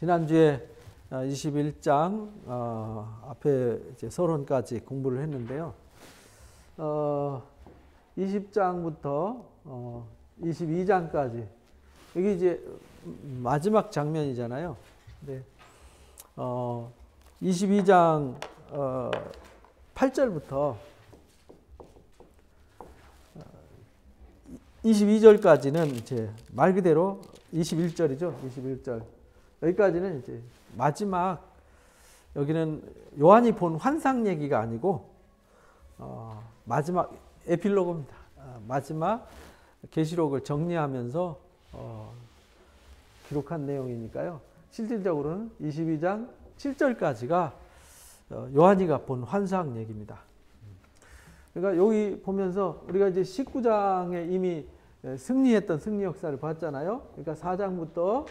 지난주에 21장 앞에 이제 서론까지 공부를 했는데요. 20장부터 22장까지 여기 이제 마지막 장면이잖아요. 근데 22장 8절부터 22절까지는 이제 말 그대로 21절이죠. 21절. 여기까지는 이제 마지막, 여기는 요한이 본 환상 얘기가 아니고 마지막 에필로그입니다. 마지막 계시록을 정리하면서 기록한 내용이니까요. 실질적으로는 22장 7절까지가 요한이가 본 환상 얘기입니다. 그러니까 여기 보면서 우리가 이제 19장에 이미 승리했던 승리 역사를 봤잖아요. 그러니까 4장부터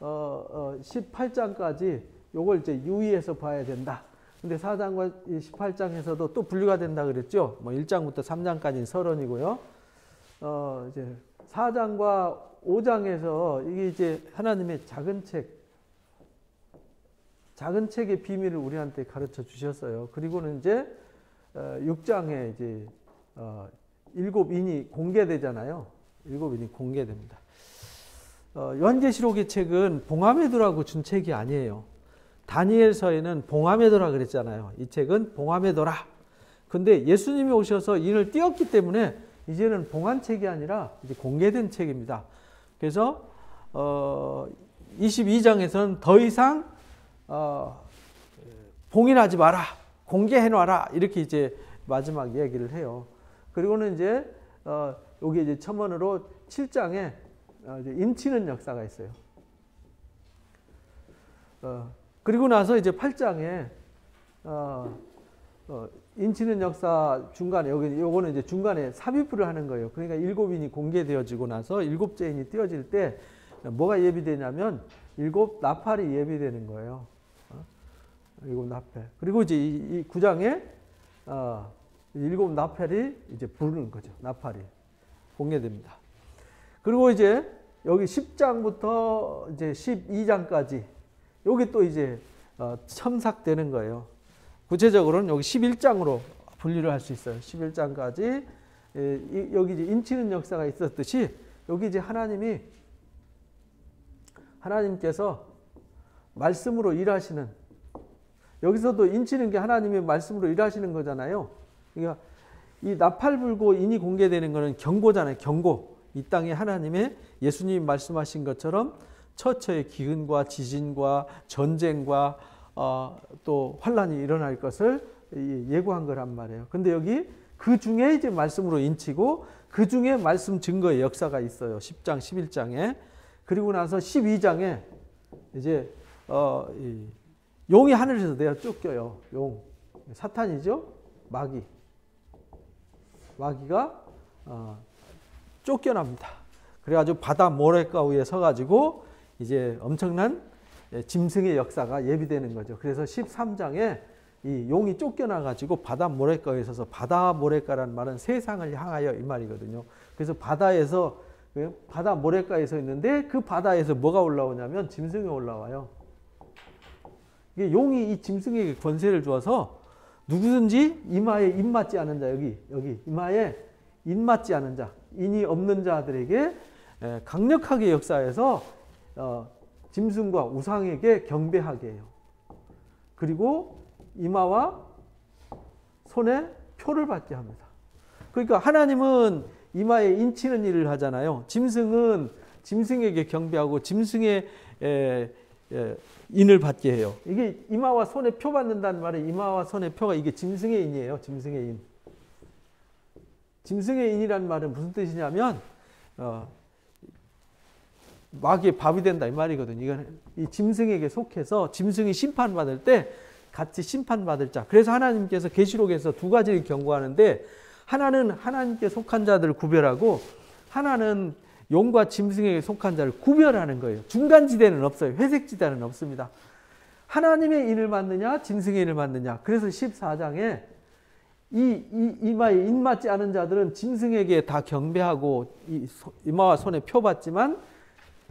18장까지 요걸 이제 유의해서 봐야 된다. 근데 4장과 18장에서도 또 분류가 된다 그랬죠. 뭐 1장부터 3장까지는 서론이고요. 이제 4장과 5장에서 이게 이제 하나님의 작은 책의 비밀을 우리한테 가르쳐 주셨어요. 그리고는 이제 6장에 이제 일곱 인이 공개되잖아요. 일곱 인이 공개됩니다. 요한계시록의 책은 봉하메도라고 준 책이 아니에요. 다니엘서에는 봉하메도라 그랬잖아요. 이 책은 봉하메도라. 근데 예수님이 오셔서 인을 띄었기 때문에 이제는 봉한 책이 아니라 이제 공개된 책입니다. 그래서 22장에서는 더 이상 봉인하지 마라, 공개해놔라, 이렇게 이제 마지막 이야기를 해요. 그리고는 이제 여기 이제 첨언으로 7장에 인치는 역사가 있어요. 그리고 나서 이제 8장에 인치는 역사 중간에 요거는 이제 중간에 삽입을 하는 거예요. 그러니까 일곱 인이 공개되어지고 나서 일곱째 인이 띄어질 때 뭐가 예비되냐면 일곱 나팔이 예비되는 거예요. 일곱 나팔. 그리고 이제 이 9장에 일곱 나팔이 이제 부르는 거죠. 나팔이 공개됩니다. 그리고 이제 여기 10장부터 이제 12장까지 여기 또 이제 첨삭되는 거예요. 구체적으로는 여기 11장으로 분리를 할 수 있어요. 11장까지 여기 이제 인치는 역사가 있었듯이 여기 이제 하나님께서 말씀으로 일하시는, 여기서도 인치는 게 하나님의 말씀으로 일하시는 거잖아요. 그러니까 이 나팔 불고 인이 공개되는 거는 경고잖아요. 경고. 이 땅에 하나님의 예수님이 말씀하신 것처럼 처처의 기근과 지진과 전쟁과 또 환란이 일어날 것을 예고한 거란 말이에요. 근데 여기 그 중에 이제 말씀으로 인치고 그 중에 말씀 증거의 역사가 있어요. 10장, 11장에. 그리고 나서 12장에 이제 용이 하늘에서 내어 쫓겨요. 용. 사탄이죠. 마귀가 쫓겨납니다. 그래가지고 바다 모래가 위에 서가지고 이제 엄청난 짐승의 역사가 예비되는 거죠. 그래서 13장에 이 용이 쫓겨나가지고 바다 모래가에 서서, 바다 모래가라는 말은 세상을 향하여 이 말이거든요. 그래서 바다 모래가에 서 있는데 그 바다에서 뭐가 올라오냐면 짐승이 올라와요. 이게 용이 이 짐승에게 권세를 주어서 누구든지 이마에 입맞지 않은 자, 여기 이마에 입맞지 않은 자, 인이 없는 자들에게 강력하게 역사해서 짐승과 우상에게 경배하게 해요. 그리고 이마와 손에 표를 받게 합니다. 그러니까 하나님은 이마에 인치는 일을 하잖아요. 짐승은 짐승에게 경배하고 짐승의 인을 받게 해요. 이게 이마와 손에 표 받는다는 말은 이마와 손에 표가 이게 짐승의 인이에요. 짐승의 인. 짐승의 인이라는 말은 무슨 뜻이냐면 마귀의 밥이 된다 이 말이거든요. 이건 이 짐승에게 속해서 짐승이 심판받을 때 같이 심판받을 자. 그래서 하나님께서 계시록에서 두 가지를 경고하는데, 하나는 하나님께 속한 자들을 구별하고 하나는 용과 짐승에게 속한 자를 구별하는 거예요. 중간지대는 없어요. 회색지대는 없습니다. 하나님의 인을 받느냐 짐승의 인을 받느냐. 그래서 14장에 이마에 인 맞지 않은 자들은 짐승에게 다 경배하고 이마와 손에 표 받지만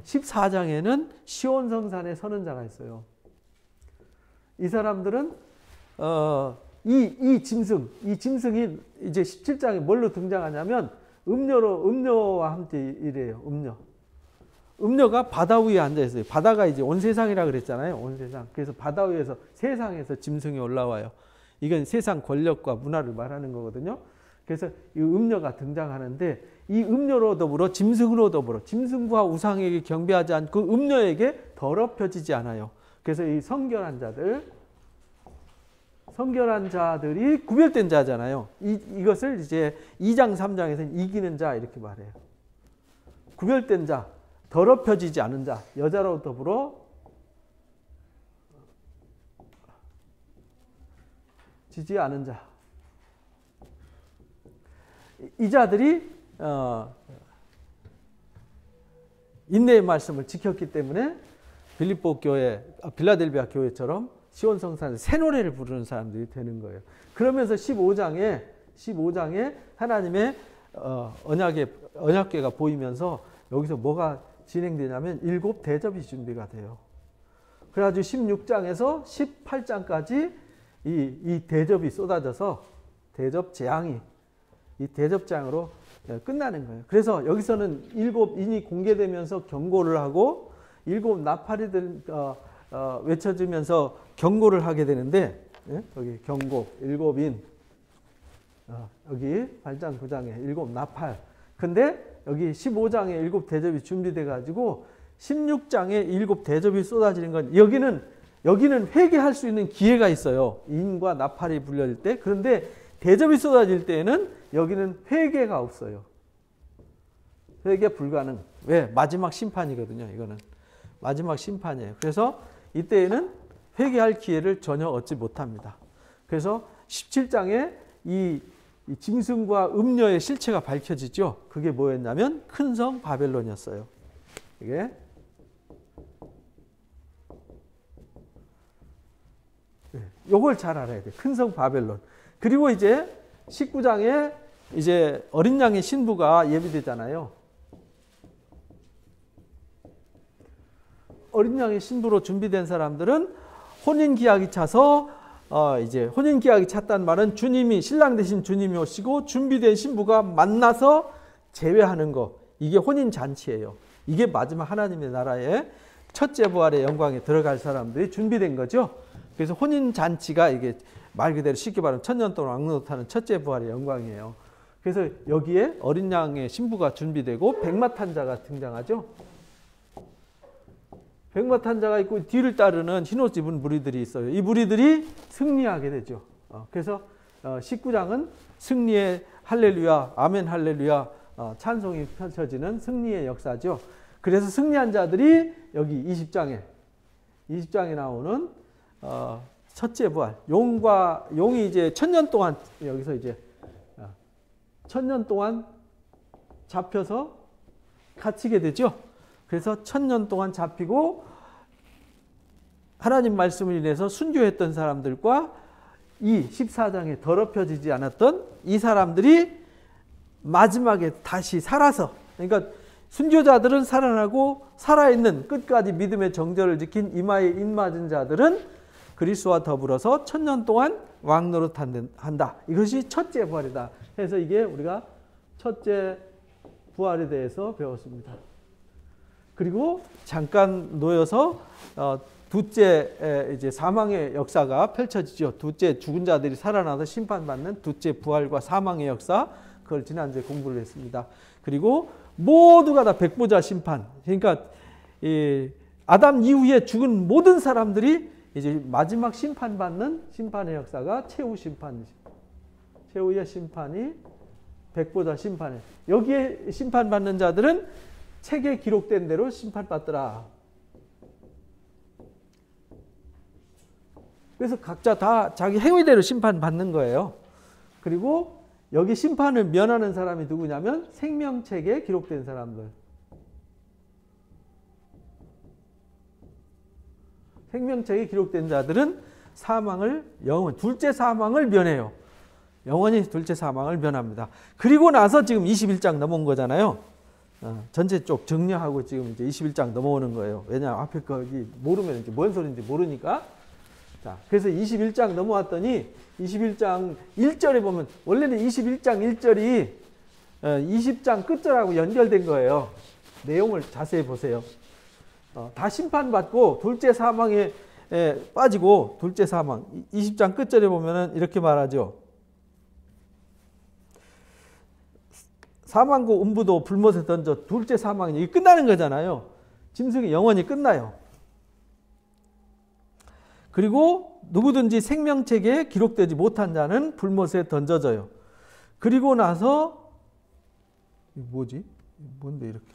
14장에는 시온성산에 서는 자가 있어요. 이 사람들은 이 짐승이 이제 17장에 뭘로 등장하냐면 음료와 함께 이래요. 음료가 바다 위에 앉아 있어요. 바다가 이제 온 세상이라 그랬잖아요. 온 세상. 그래서 바다 위에서 세상에서 짐승이 올라와요. 이건 세상 권력과 문화를 말하는 거거든요. 그래서 이 음료가 등장하는데 이 음료로 더불어 짐승으로 더불어 짐승과 우상에게 경배하지 않고 음료에게 더럽혀지지 않아요. 그래서 이 성결한 자들이 구별된 자잖아요. 이것을 이제 2장 3장에서는 이기는 자 이렇게 말해요. 구별된 자, 더럽혀지지 않은 자, 여자로 더불어 지지 않은 자. 이 자들이 인내의 말씀을 지켰기 때문에 빌라델비아 교회처럼 시온성산에 새 노래를 부르는 사람들이 되는 거예요. 그러면서 15장에 하나님의 언약궤가 보이면서 여기서 뭐가 진행되냐면 7 대접이 준비가 돼요. 그래가지고 16장에서 18장까지 이 대접이 쏟아져서 대접 재앙이 이 대접장으로 끝나는 거예요. 그래서 여기서는 7인이 공개되면서 경고를 하고 7 나팔이들 외쳐지면서 경고를 하게 되는데 여기 경고 7인 여기 8장 9장에 7 나팔. 근데 여기 15장에 7 대접이 준비돼 가지고 16장에 7 대접이 쏟아지는 건 여기는 회개할 수 있는 기회가 있어요. 인과 나팔이 불려질 때. 그런데 대접이 쏟아질 때에는 여기는 회개가 없어요. 회개 불가능. 왜? 마지막 심판이거든요. 이거는 마지막 심판이에요. 그래서 이때에는 회개할 기회를 전혀 얻지 못합니다. 그래서 17장에 이 짐승과 음녀의 실체가 밝혀지죠. 그게 뭐였냐면 큰 성 바벨론이었어요. 이게 요걸 잘 알아야 돼. 큰 성 바벨론. 그리고 이제 19장에 이제 어린 양의 신부가 예비되잖아요. 어린 양의 신부로 준비된 사람들은 혼인 기약이 차서 이제 혼인 기약이 찼다는 말은 주님이 신랑 대신 주님이 오시고 준비된 신부가 만나서 제외하는 거. 이게 혼인 잔치예요. 이게 마지막 하나님의 나라의 첫째 부활의 영광에 들어갈 사람들이 준비된 거죠. 그래서 혼인 잔치가 이게 말 그대로 쉽게 말하면 1000년 동안 왕노릇하는 첫째 부활의 영광이에요. 그래서 여기에 어린 양의 신부가 준비되고 백마탄자가 등장하죠. 백마탄자가 있고 뒤를 따르는 흰옷 입은 무리들이 있어요. 이 무리들이 승리하게 되죠. 그래서 19장은 승리의 할렐루야, 아멘 할렐루야 찬송이 펼쳐지는 승리의 역사죠. 그래서 승리한 자들이 여기 20장에 나오는 첫째 부활, 용이 이제 1000년 동안 여기서 이제 1000년 동안 잡혀서 갇히게 되죠. 그래서 1000년 동안 잡히고 하나님 말씀을 인해서 순교했던 사람들과 이 14장에 더럽혀지지 않았던 이 사람들이 마지막에 다시 살아서, 그러니까 순교자들은 살아나고 살아있는 끝까지 믿음의 정절을 지킨 이마에 인맞은 자들은 그리스도와 더불어서 1000년 동안 왕노릇한다. 이것이 첫째 부활이다. 그래서 이게 우리가 첫째 부활에 대해서 배웠습니다. 그리고 잠깐 놓여서 둘째 이제 사망의 역사가 펼쳐지죠. 둘째 죽은 자들이 살아나서 심판받는 둘째 부활과 사망의 역사, 그걸 지난주에 공부를 했습니다. 그리고 모두가 다 백보자 심판. 그러니까 이 아담 이후에 죽은 모든 사람들이 이제 마지막 심판받는 심판의 역사가 최후 심판이죠. 최후의 심판이 백보자 심판이에요. 여기에 심판받는 자들은 책에 기록된 대로 심판받더라. 그래서 각자 다 자기 행위대로 심판받는 거예요. 그리고 여기 심판을 면하는 사람이 누구냐면 생명책에 기록된 사람들. 생명책에 기록된 자들은 둘째 사망을 면해요. 영원히 둘째 사망을 면합니다. 그리고 나서 지금 21장 넘어온 거잖아요. 전체 쪽 정리하고 지금 이제 21장 넘어오는 거예요. 왜냐 앞에 거기 모르면 이제 뭔 소리인지 모르니까. 자, 그래서 21장 넘어왔더니 21장 1절에 보면 원래는 21장 1절이 20장 끝절하고 연결된 거예요. 내용을 자세히 보세요. 다 심판받고 둘째 사망에 빠지고 둘째 사망 20장 끝절에 보면은 이렇게 말하죠. 사망고 음부도 불못에 던져 둘째 사망이 끝나는 거잖아요. 짐승이 영원히 끝나요. 그리고 누구든지 생명책에 기록되지 못한 자는 불못에 던져져요. 그리고 나서 뭐지? 뭔데 이렇게?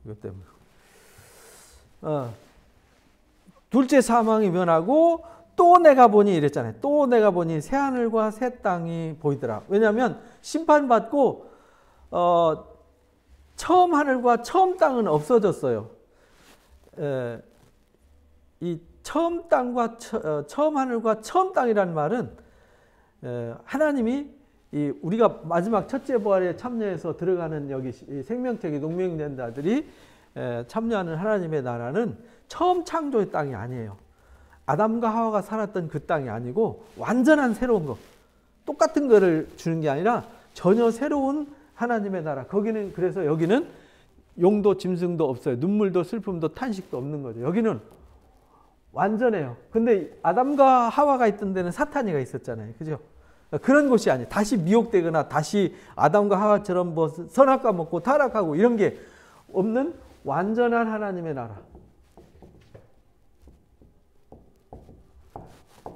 이것 때문에. 둘째 사망이 면하고 또 내가 보니 이랬잖아요. 또 내가 보니 새 하늘과 새 땅이 보이더라. 왜냐하면 심판받고 처음 하늘과 처음 땅은 없어졌어요. 이 처음 땅과 처음 하늘과 처음 땅이라는 말은 하나님이 우리가 마지막 첫째 부활에 참여해서 들어가는 여기 생명책에 농명된 자들이 참여하는 하나님의 나라는 처음 창조의 땅이 아니에요. 아담과 하와가 살았던 그 땅이 아니고 완전한 새로운 거, 똑같은 거를 주는 게 아니라 전혀 새로운 하나님의 나라. 거기는 그래서 여기는 용도 짐승도 없어요. 눈물도 슬픔도 탄식도 없는 거죠. 여기는 완전해요. 근데 아담과 하와가 있던 데는 사탄이가 있었잖아요. 그죠? 그런 곳이 아니에요. 다시 미혹되거나 다시 아담과 하와처럼 뭐 선악과 먹고 타락하고 이런 게 없는 완전한 하나님의 나라.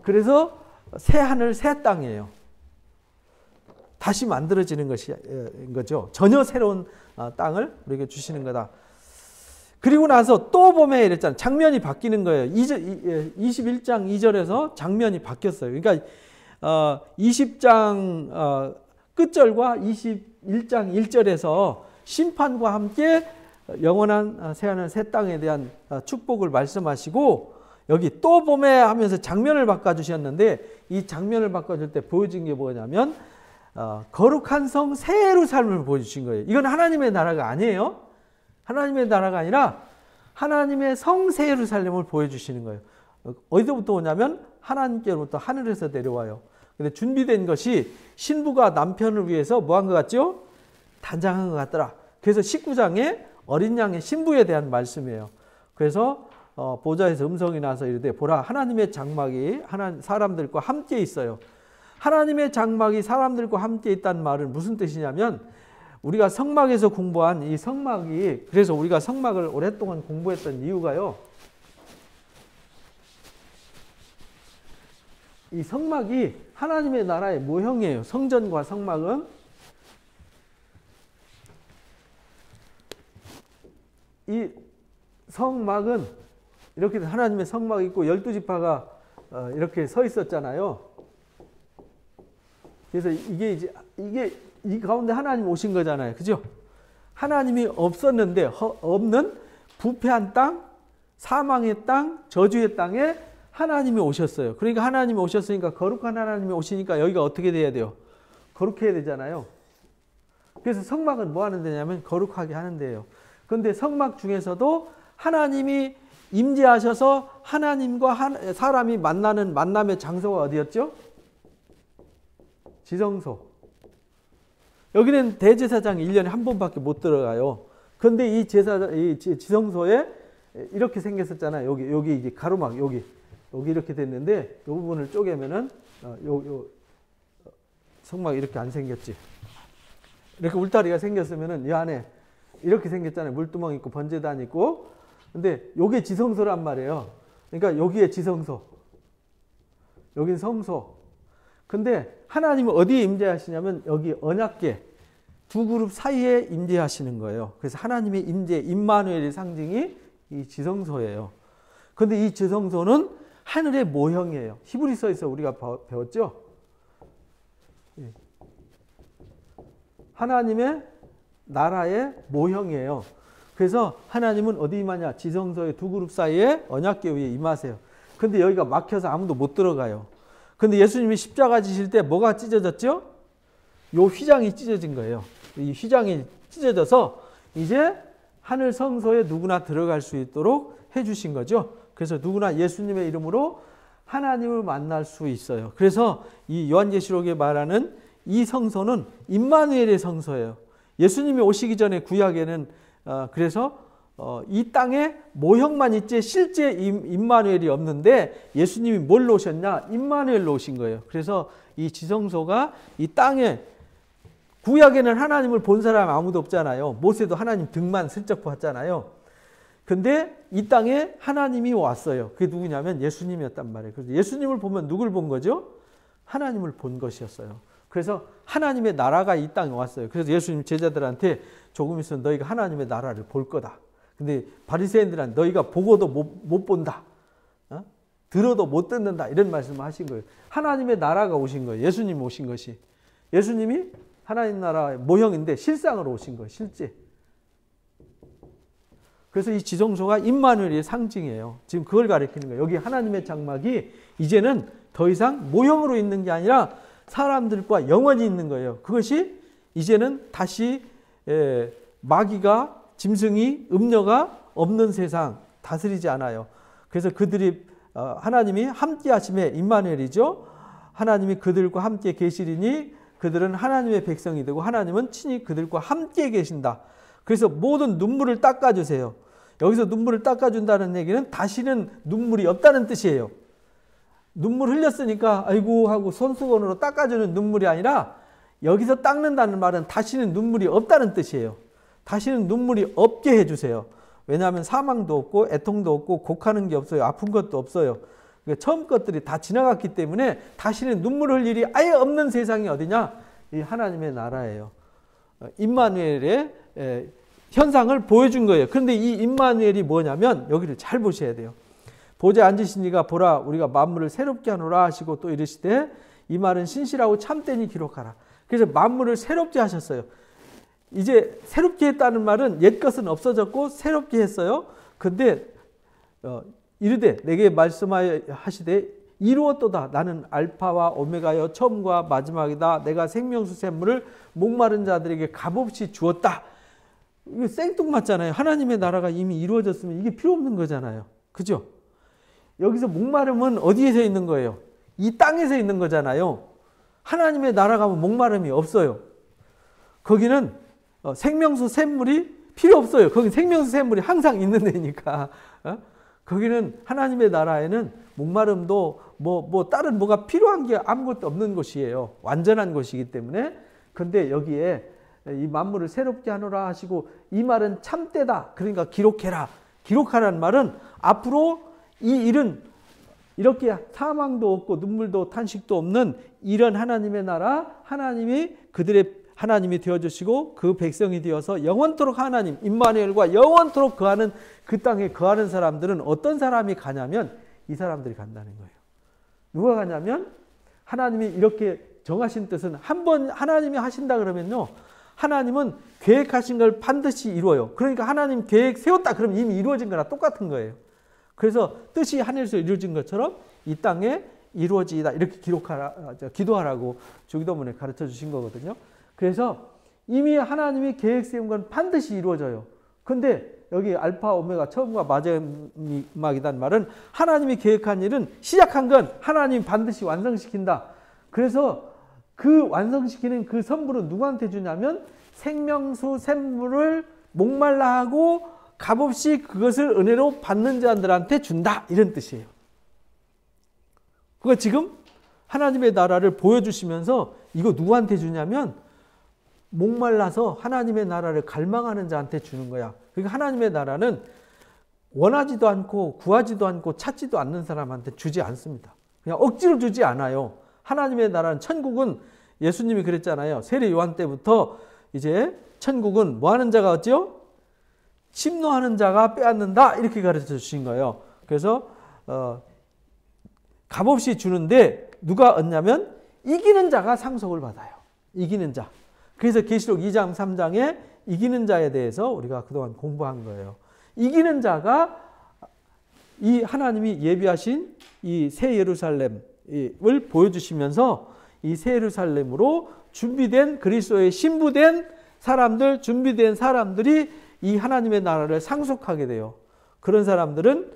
그래서 새 하늘 새 땅이에요. 다시 만들어지는 것이 거죠. 전혀 새로운 땅을 우리에게 주시는 거다. 그리고 나서 또 보면 이랬잖아요. 장면이 바뀌는 거예요. 21장 2절에서 장면이 바뀌었어요. 그러니까 20장 끝절과 21장 1절에서 심판과 함께 영원한 새하늘 새 땅에 대한 축복을 말씀하시고 여기 또 봄에 하면서 장면을 바꿔주셨는데 이 장면을 바꿔줄 때 보여준 게 뭐냐면 거룩한 성 새 예루살렘을 보여주신 거예요. 이건 하나님의 나라가 아니에요. 하나님의 나라가 아니라 하나님의 성 새 예루살렘을 보여주시는 거예요. 어디서부터 오냐면 하나님께로부터 하늘에서 내려와요. 근데 준비된 것이 신부가 남편을 위해서 뭐 한 것 같죠? 단장한 것 같더라. 그래서 19장에 어린 양의 신부에 대한 말씀이에요. 그래서 보좌에서 음성이 나서 이르되 보라 하나님의 장막이 사람들과 함께 있어요. 하나님의 장막이 사람들과 함께 있다는 말은 무슨 뜻이냐면 우리가 성막에서 공부한 이 성막이 그래서 우리가 성막을 오랫동안 공부했던 이유가요. 이 성막이 하나님의 나라의 모형이에요. 성전과 성막은 이 성막은 이렇게 하나님의 성막이 있고 12지파가 이렇게 서 있었잖아요. 그래서 이게 이 가운데 하나님 오신 거잖아요. 그죠? 하나님이 없었는데 없는 부패한 땅, 사망의 땅, 저주의 땅에 하나님이 오셨어요. 그러니까 하나님이 오셨으니까 거룩한 하나님이 오시니까 여기가 어떻게 돼야 돼요? 거룩해야 되잖아요. 그래서 성막은 뭐 하는 데냐면 거룩하게 하는 데예요. 그런데 성막 중에서도 하나님이 임재하셔서 하나님과 사람이 만나는 만남의 장소가 어디였죠? 지성소. 여기는 대제사장이 1년에 한 번밖에 못 들어가요. 그런데 이 지성소에 이렇게 생겼었잖아요. 여기 이제 가로막 여기 이렇게 됐는데 이 부분을 쪼개면은 요 성막 이렇게 안 생겼지. 이렇게 울타리가 생겼으면은 이 안에 이렇게 생겼잖아요. 물두멍 있고 번제단 있고. 근데 요게 지성소란 말이에요. 그러니까 여기에 지성소. 여긴 성소. 근데 하나님은 어디에 임재하시냐면 여기 언약궤 두 그룹 사이에 임재하시는 거예요. 그래서 하나님의 임재, 임마누엘의 상징이 이 지성소예요. 그런데 이 지성소는 하늘의 모형이에요. 히브리서에서 우리가 배웠죠? 하나님의 나라의 모형이에요. 그래서 하나님은 어디 임하냐? 지성소의 두 그룹 사이에 언약궤 위에 임하세요. 근데 여기가 막혀서 아무도 못 들어가요. 근데 예수님이 십자가 지실 때 뭐가 찢어졌죠? 요 휘장이 찢어진 거예요. 이 휘장이 찢어져서 이제 하늘 성소에 누구나 들어갈 수 있도록 해주신 거죠. 그래서 누구나 예수님의 이름으로 하나님을 만날 수 있어요. 그래서 이 요한계시록에 말하는 이 성소는 임마누엘의 성소예요. 예수님이 오시기 전에 구약에는 그래서 이 땅에 모형만 있지 실제 임마누엘이 없는데 예수님이 뭘로 오셨냐? 임마누엘로 오신 거예요. 그래서 이 지성소가 이 땅에 구약에는 하나님을 본 사람 아무도 없잖아요. 모세도 하나님 등만 슬쩍 봤잖아요. 근데 이 땅에 하나님이 왔어요. 그게 누구냐면 예수님이었단 말이에요. 그래서 예수님을 보면 누굴 본 거죠? 하나님을 본 것이었어요. 그래서 하나님의 나라가 이 땅에 왔어요. 그래서 예수님 제자들한테 조금 있으면 너희가 하나님의 나라를 볼 거다. 근데 바리새인들은 너희가 보고도 못 본다. 들어도 못 듣는다. 이런 말씀을 하신 거예요. 하나님의 나라가 오신 거예요. 예수님이 오신 것이. 예수님이 하나님 나라의 모형인데 실상으로 오신 거예요. 실제. 그래서 이 지성소가 임마누엘의 상징이에요. 지금 그걸 가리키는 거예요. 여기 하나님의 장막이 이제는 더 이상 모형으로 있는 게 아니라 사람들과 영원히 있는 거예요. 그것이 이제는 다시 마귀가 짐승이 음녀가 없는 세상 다스리지 않아요. 그래서 그들이 하나님이 함께 하심에 임마누엘이죠. 하나님이 그들과 함께 계시리니 그들은 하나님의 백성이 되고 하나님은 친히 그들과 함께 계신다. 그래서 모든 눈물을 닦아주세요. 여기서 눈물을 닦아준다는 얘기는 다시는 눈물이 없다는 뜻이에요. 눈물 흘렸으니까 아이고 하고 손수건으로 닦아주는 눈물이 아니라 여기서 닦는다는 말은 다시는 눈물이 없다는 뜻이에요. 다시는 눈물이 없게 해주세요. 왜냐하면 사망도 없고 애통도 없고 곡하는 게 없어요. 아픈 것도 없어요. 그러니까 처음 것들이 다 지나갔기 때문에 다시는 눈물 흘릴 일이 아예 없는 세상이 어디냐? 이 하나님의 나라예요. 임마누엘의 현상을 보여준 거예요. 그런데 이 임마누엘이 뭐냐면 여기를 잘 보셔야 돼요. 보좌에 앉으신 이가 보라 우리가 만물을 새롭게 하노라 하시고 또 이르시되 이 말은 신실하고 참되니 기록하라. 그래서 만물을 새롭게 하셨어요. 이제 새롭게 했다는 말은 옛 것은 없어졌고 새롭게 했어요. 근데 이르되 내게 말씀하여 하시되 이루었도다. 나는 알파와 오메가여 처음과 마지막이다. 내가 생명수 샘물을 목마른 자들에게 값없이 주었다. 이거 생뚱맞잖아요. 하나님의 나라가 이미 이루어졌으면 이게 필요 없는 거잖아요. 그죠? 여기서 목마름은 어디에서 있는 거예요? 이 땅에서 있는 거잖아요. 하나님의 나라 가면 목마름이 없어요. 거기는 생명수 샘물이 필요 없어요. 거기 생명수 샘물이 항상 있는 데니까. 거기는 하나님의 나라에는 목마름도 다른 뭐가 필요한 게 아무것도 없는 곳이에요. 완전한 곳이기 때문에. 근데 여기에 이 만물을 새롭게 하노라 하시고 이 말은 참되다. 그러니까 기록해라. 기록하라는 말은 앞으로 이 일은 이렇게 사망도 없고 눈물도 탄식도 없는 이런 하나님의 나라, 하나님이 그들의 하나님이 되어주시고 그 백성이 되어서 영원토록 하나님 임마누엘과 영원토록 거하는 그 땅에 거하는 사람들은 어떤 사람이 가냐면 이 사람들이 간다는 거예요. 누가 가냐면 하나님이 이렇게 정하신 뜻은 한번 하나님이 하신다 그러면요. 하나님은 계획하신 걸 반드시 이루어요. 그러니까 하나님 계획 세웠다 그러면 이미 이루어진 거랑 똑같은 거예요. 그래서 뜻이 하늘에서 이루어진 것처럼 이 땅에 이루어지다 이렇게 기도하라고 주기도문에 가르쳐 주신 거거든요. 그래서 이미 하나님이 계획 세운 건 반드시 이루어져요. 근데 여기 알파 오메가 처음과 마지막이란 말은 하나님이 계획한 일은 시작한 건 하나님 반드시 완성시킨다. 그래서 그 완성시키는 그 선물은 누구한테 주냐면 생명수 샘물을 목말라 하고 값없이 그것을 은혜로 받는 자들한테 준다. 이런 뜻이에요. 그러니까 지금 하나님의 나라를 보여주시면서 이거 누구한테 주냐면 목말라서 하나님의 나라를 갈망하는 자한테 주는 거야. 그러니까 하나님의 나라는 원하지도 않고 구하지도 않고 찾지도 않는 사람한테 주지 않습니다. 그냥 억지로 주지 않아요. 하나님의 나라는 천국은 예수님이 그랬잖아요. 세례 요한 때부터 이제 천국은 뭐 하는 자가 없죠? 침노하는 자가 빼앗는다. 이렇게 가르쳐 주신 거예요. 그래서 값없이 주는데 누가 얻냐면 이기는 자가 상속을 받아요. 이기는 자. 그래서 계시록 2장 3장에 이기는 자에 대해서 우리가 그동안 공부한 거예요. 이기는 자가 이 하나님이 예비하신 이 새 예루살렘을 보여주시면서 이 새 예루살렘으로 준비된 그리스도의 신부된 사람들, 준비된 사람들이 이 하나님의 나라를 상속하게 돼요. 그런 사람들은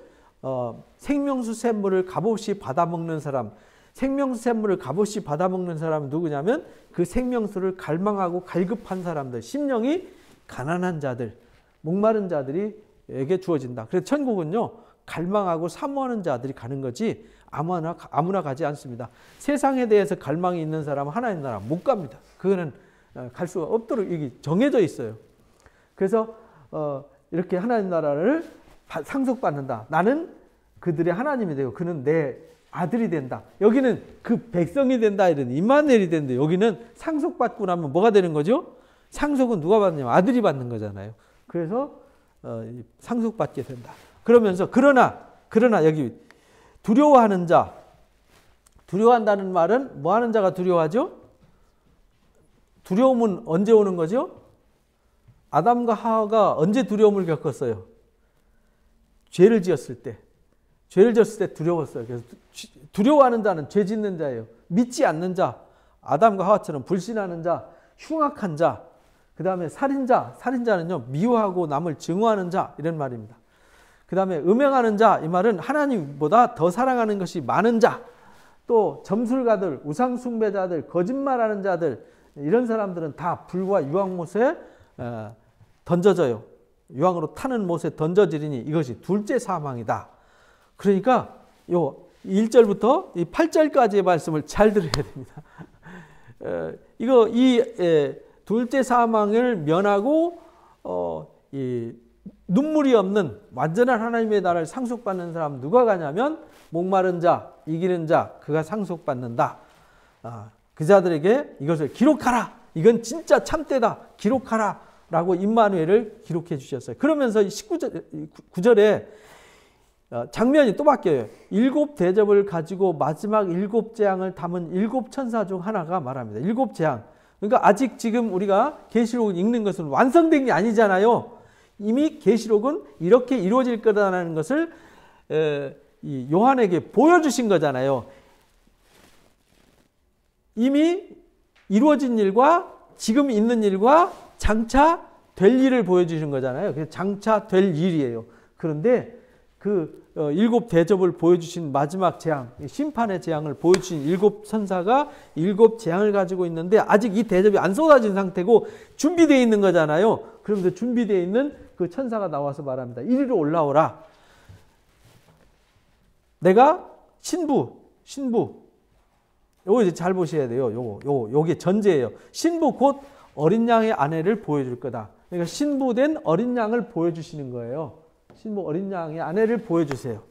생명수 샘물을 값없이 받아먹는 사람, 생명수 샘물을 값없이 받아먹는 사람은 누구냐면 그 생명수를 갈망하고 갈급한 사람들, 심령이 가난한 자들, 목마른 자들에게 주어진다. 그래서 천국은요, 갈망하고 사모하는 자들이 가는 거지 아무나 가지 않습니다. 세상에 대해서 갈망이 있는 사람은 하나님 나라 못 갑니다. 그거는 갈 수가 없도록 이게 정해져 있어요. 그래서 이렇게 하나님 나라를 상속받는다. 나는 그들의 하나님이 되고 그는 내 아들이 된다. 여기는 그 백성이 된다. 이런 임마누엘이 된다. 여기는 상속받고 나면 뭐가 되는 거죠? 상속은 누가 받느냐? 아들이 받는 거잖아요. 그래서 상속받게 된다. 그러면서 그러나 여기 두려워하는 자, 두려워한다는 말은 뭐 하는 자가 두려워하죠? 두려움은 언제 오는 거죠? 아담과 하와가 언제 두려움을 겪었어요? 죄를 지었을 때. 죄를 지었을 때 두려웠어요. 그래서 두려워하는 자는 죄 짓는 자예요. 믿지 않는 자, 아담과 하와처럼 불신하는 자, 흉악한 자, 그 다음에 살인자, 살인자는요 미워하고 남을 증오하는 자 이런 말입니다. 그 다음에 음행하는 자, 이 말은 하나님보다 더 사랑하는 것이 많은 자, 또 점술가들, 우상숭배자들, 거짓말하는 자들, 이런 사람들은 다 불과 유황못에 던져져요. 유황으로 타는 못에 던져지리니 이것이 둘째 사망이다. 그러니까 요 1절부터 이 8절까지의 말씀을 잘 들어야 됩니다. 이 둘째 사망을 면하고 이 눈물이 없는 완전한 하나님의 나라를 상속받는 사람 누가 가냐면 목마른 자, 이기는 자, 그가 상속받는다. 그 자들에게 이것을 기록하라. 이건 진짜 참되다. 기록하라. 라고 임마누엘을 기록해 주셨어요. 그러면서 9절에 장면이 또 바뀌어요. 7 대접을 가지고 마지막 7 재앙을 담은 7 천사 중 하나가 말합니다. 7 재앙. 그러니까 아직 지금 우리가 계시록을 읽는 것은 완성된 게 아니잖아요. 이미 계시록은 이렇게 이루어질 거라는 것을 이 요한에게 보여주신 거잖아요. 이미 이루어진 일과 지금 있는 일과 장차 될 일을 보여주신 거잖아요. 그래서 장차 될 일이에요. 그런데 그 7 대접을 보여주신 마지막 재앙, 심판의 재앙을 보여주신 7 천사가 7 재앙을 가지고 있는데 아직 이 대접이 안 쏟아진 상태고 준비되어 있는 거잖아요. 그러면서 준비되어 있는 그 천사가 나와서 말합니다. 이리로 올라오라. 내가 신부. 요거 이제 잘 보셔야 돼요. 요게 전제예요. 신부 곧 어린 양의 아내를 보여줄 거다. 그러니까 신부된 어린 양을 보여주시는 거예요. 신부 어린 양의 아내를 보여주세요.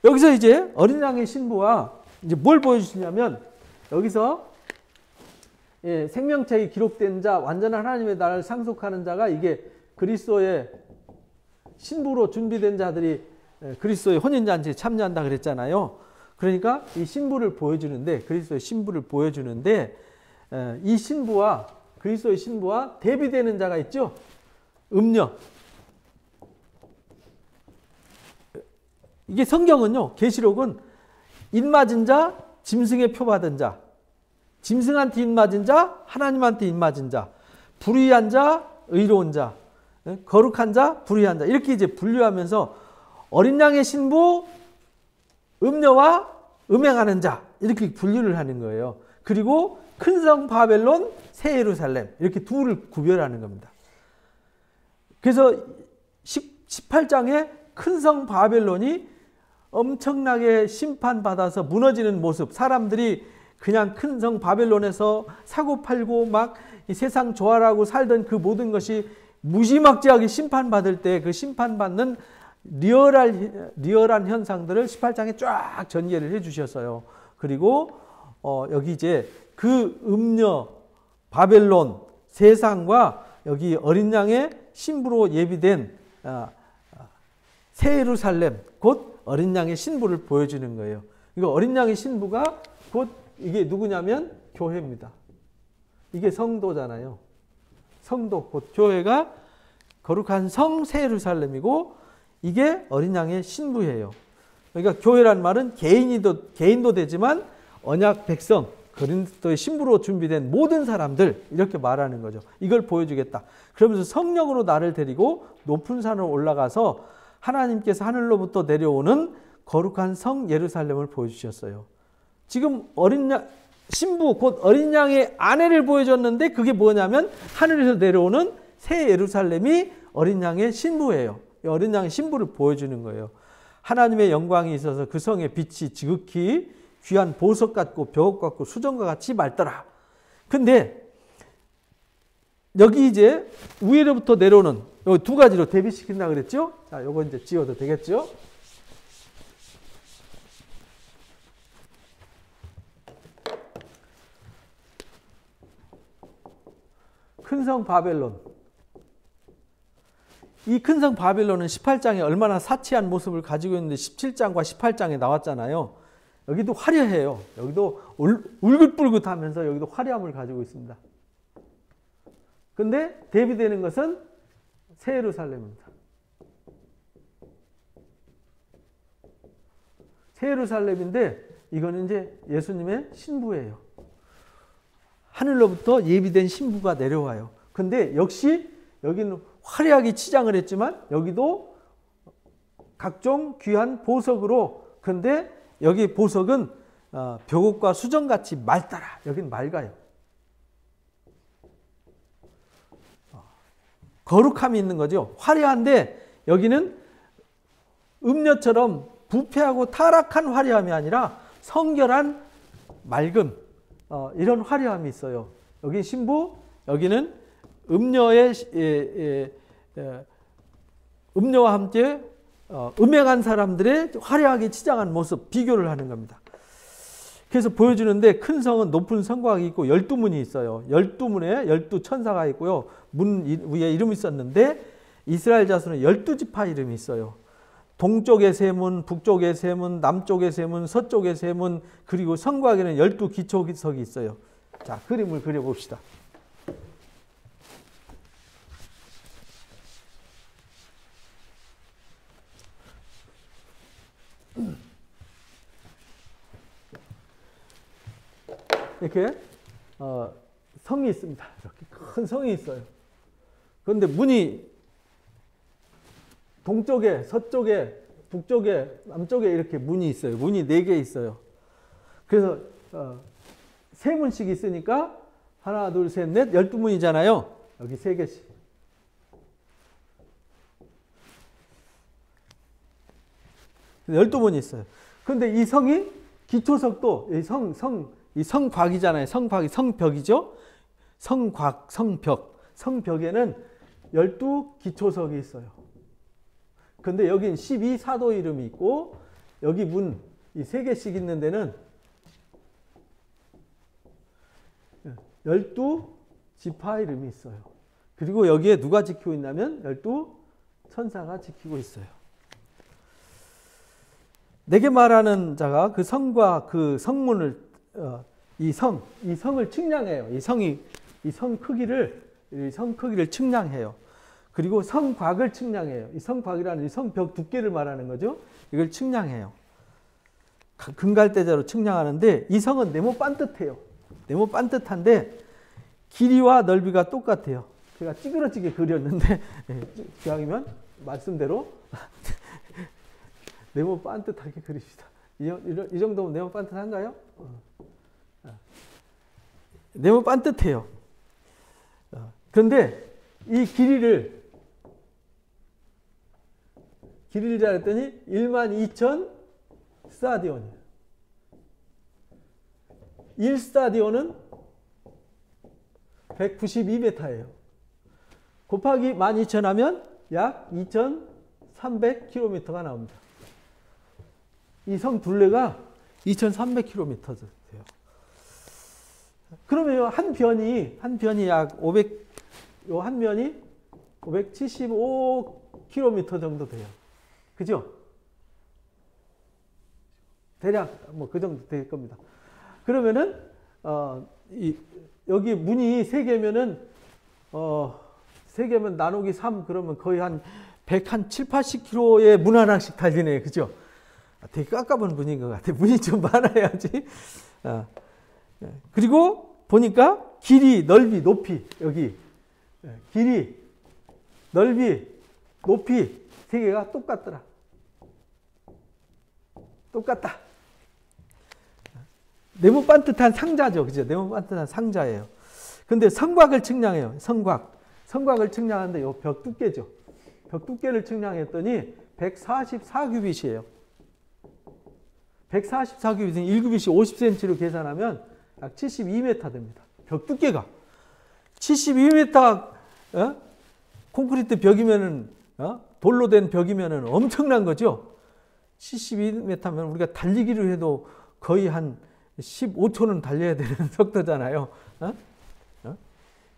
여기서 이제 어린 양의 신부와 이제 뭘 보여주시냐면 여기서 생명책이 기록된 자, 완전한 하나님의 나라를 상속하는 자가 이게 그리스도의 신부로 준비된 자들이 그리스도의 혼인잔치에 참여한다 그랬잖아요. 그러니까 이 신부를 보여주는데, 그리스도의 신부를 보여주는데, 이 신부와 그리스도의 신부와 대비되는 자가 있죠. 음녀. 이게 성경은요, 계시록은 입맞은 자, 짐승의 표 받은 자, 짐승한테 입맞은 자, 하나님한테 입맞은 자, 불의한 자, 의로운 자, 거룩한 자, 불의한 자, 이렇게 이제 분류하면서 어린 양의 신부, 음녀와 음행하는 자, 이렇게 분류를 하는 거예요. 그리고 큰 성 바벨론, 새 예루살렘, 이렇게 둘을 구별하는 겁니다. 그래서 18장에 큰 성 바벨론이 엄청나게 심판받아서 무너지는 모습, 사람들이 그냥 큰 성 바벨론에서 사고팔고 막 이 세상 좋아라고 살던 그 모든 것이 무지막지하게 심판받을 때 그 심판받는 리얼한 현상들을 18장에 쫙 전개를 해 주셨어요. 그리고 여기 이제 그 음녀, 바벨론, 세상과 여기 어린 양의 신부로 예비된 새 예루살렘, 곧 어린 양의 신부를 보여주는 거예요. 이거 어린 양의 신부가 곧 이게 누구냐면 교회입니다. 이게 성도잖아요. 성도, 곧 교회가 거룩한 성 새 예루살렘이고 이게 어린 양의 신부예요. 그러니까 교회란 말은 개인도 되지만 언약 백성, 그리스도의 신부로 준비된 모든 사람들 이렇게 말하는 거죠. 이걸 보여주겠다. 그러면서 성령으로 나를 데리고 높은 산으로 올라가서 하나님께서 하늘로부터 내려오는 거룩한 성 예루살렘을 보여주셨어요. 지금 어린 양, 신부 곧 어린 양의 아내를 보여줬는데 그게 뭐냐면 하늘에서 내려오는 새 예루살렘이 어린 양의 신부예요. 어린 양의 신부를 보여주는 거예요. 하나님의 영광이 있어서 그 성의 빛이 지극히 귀한 보석 같고 벽 같고 수정과 같이 맑더라. 근데 여기 이제 위로부터 내려오는 여기 두 가지로 대비시킨다 그랬죠? 자, 요거 이제 지워도 되겠죠? 큰 성 바벨론. 이 큰 성 바벨론은 18장에 얼마나 사치한 모습을 가지고 있는데 17장과 18장에 나왔잖아요. 여기도 화려해요. 여기도 울긋불긋하면서 여기도 화려함을 가지고 있습니다. 근데 대비되는 것은 새 예루살렘입니다. 새 예루살렘인데 이거는 이제 예수님의 신부예요. 하늘로부터 예비된 신부가 내려와요. 근데 역시 여기는 화려하게 치장을 했지만 여기도 각종 귀한 보석으로, 근데 여기 보석은 벽옥과 수정같이 맑더라. 여기는 맑아요. 거룩함이 있는 거죠. 화려한데 여기는 음녀처럼 부패하고 타락한 화려함이 아니라 성결한 맑음, 이런 화려함이 있어요. 여기 신부, 여기는 음녀와 함께 음행한 사람들의 화려하게 치장한 모습 비교를 하는 겁니다. 그래서 보여주는데 큰 성은 높은 성곽이 있고 12문이 있어요. 12문에 12천사가 있고요. 문 위에 이름이 있었는데 이스라엘 자손은 12지파 이름이 있어요. 동쪽의 세 문, 북쪽의 세 문, 남쪽의 세 문, 서쪽의 세 문, 그리고 성곽에는 12기초석이 있어요. 자, 그림을 그려봅시다. 이렇게 성이 있습니다. 이렇게 큰 성이 있어요. 그런데 문이 동쪽에, 서쪽에, 북쪽에, 남쪽에 이렇게 문이 있어요. 문이 4개 있어요. 그래서 세 문씩 있으니까 하나, 둘, 셋, 넷, 12문이잖아요. 여기 3개씩. 그래서 12문이 있어요. 그런데 이 성이 기초석도 이 성곽이잖아요. 성곽이 성벽이죠. 성곽, 성벽. 성벽에는 12기초석이 있어요. 근데 여긴 12사도 이름이 있고 여기 문 이 3개씩 있는 데는 12지파 이름이 있어요. 그리고 여기에 누가 지키고 있냐면 12천사가 지키고 있어요. 내게 말하는 자가 그 성과 그 성문을 이 성을 측량해요. 이 성 크기를 측량해요. 그리고 성곽을 측량해요. 이 성곽이라는 이 성벽 두께를 말하는 거죠. 이걸 측량해요. 금갈대자로 측량하는데 이 성은 네모 반듯해요. 네모 반듯한데 길이와 넓이가 똑같아요. 제가 찌그러지게 그렸는데 기왕이면 말씀대로 네모 반듯하게 그립시다. 이 정도면 네모 반듯한가요? 네모 반듯해요. 그런데 이 길이를 잘했더니 12,000 스타디온이에요. 1스타디온은 192m예요. 곱하기 12,000 하면 약 2,300km가 나옵니다. 이 성 둘레가 2,300km 돼요. 그러면 한 변이 약 500, 요 한 면이 575km 정도 돼요. 그죠? 대략 뭐 그 정도 될 겁니다. 그러면은 여기 문이 3개면은 3개면 나누기 3 그러면 거의 한 107, 80km의 문 하나씩 달리네. 그죠? 되게 깝깝한 문인 것 같아. 문이 좀 많아야지. 그리고 보니까 길이, 넓이, 높이. 여기. 길이, 넓이, 높이. 3개가 똑같더라. 똑같다. 네모 반듯한 상자죠. 그죠? 네모 반듯한 상자예요. 근데 성곽을 측량해요. 성곽을 측량하는데 요 벽 두께죠. 벽 두께를 측량했더니 144규빗이에요. 144규빗은 1규빗이 50cm로 계산하면 약 72m 됩니다. 벽 두께가. 72m 콘크리트 벽이면은 돌로 된 벽이면은 엄청난 거죠. 72m면 우리가 달리기를 해도 거의 한 15초는 달려야 되는 속도잖아요.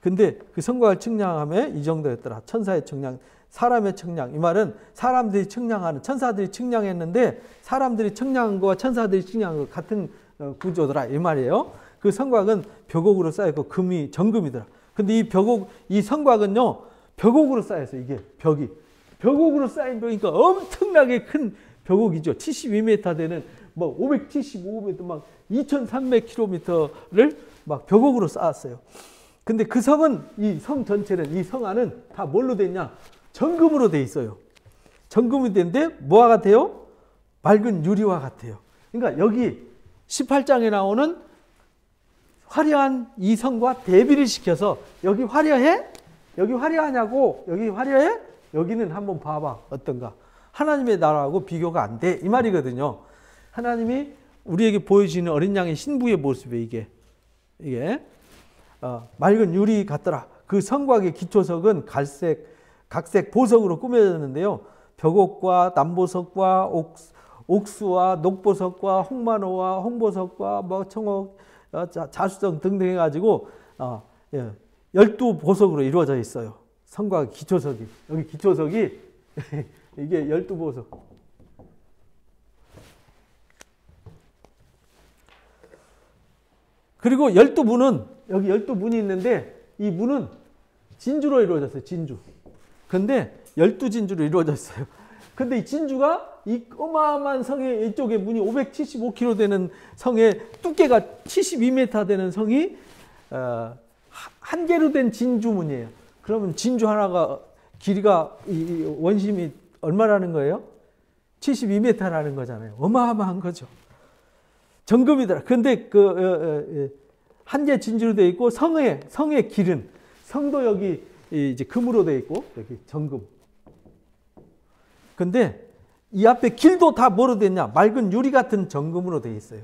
근데 그 성곽을 측량하면 이 정도였더라. 천사의 측량, 사람의 측량. 이 말은 사람들이 측량하는, 천사들이 측량했는데 사람들이 측량한 거와 천사들이 측량한 거 같은 구조더라. 이 말이에요. 그 성곽은 벽옥으로 쌓였고 금이 정금이더라. 근데 이 성곽은요, 벽옥으로 쌓였어. 이게 벽이. 벽옥으로 쌓인 벽이니까 엄청나게 큰 벽옥이죠. 72m 되는 뭐 575m 막 2300km를 막 벽옥으로 쌓았어요. 근데 그 성은, 이 성 전체는, 이 성 안은 다 뭘로 됐냐? 정금으로 돼 있어요. 정금이 되는데 뭐와 같아요? 맑은 유리와 같아요. 그러니까 여기 18장에 나오는 화려한 이 성과 대비를 시켜서 여기 화려해? 여기 화려하냐고? 여기 화려해? 여기는 한번 봐봐. 어떤가? 하나님의 나라하고 비교가 안 돼. 이 말이거든요. 하나님이 우리에게 보여주시는 어린 양의 신부의 모습이 이게 맑은 유리 같더라. 그 성곽의 기초석은 각색 보석으로 꾸며졌는데요. 벽옥과 남보석과 옥수와 녹보석과 홍만호와 홍보석과 뭐 청옥, 자수정 등등 해가지고 12보석으로 이루어져 있어요. 성곽 기초석이. 여기 기초석이 이게 12보석. 그리고 12문은, 여기 12문이 있는데 이 문은 진주로 이루어졌어요. 진주. 근데 12진주로 이루어졌어요. 근데 이 진주가 이 어마어마한 성의 이쪽에 문이 575km 되는 성의 두께가 72m 되는 성이 한 개로 된 진주문이에요. 그러면 진주 하나가 길이가 이 원심이 얼마라는 거예요? 72m라는 거잖아요. 어마어마한 거죠. 정금이더라. 근데 한 개 진주로 되어 있고 성의 길은 성도 여기 이제 금으로 되어 있고 여기 정금. 근데 이 앞에 길도 다 뭐로 됐냐? 맑은 유리 같은 정금으로 되어 있어요.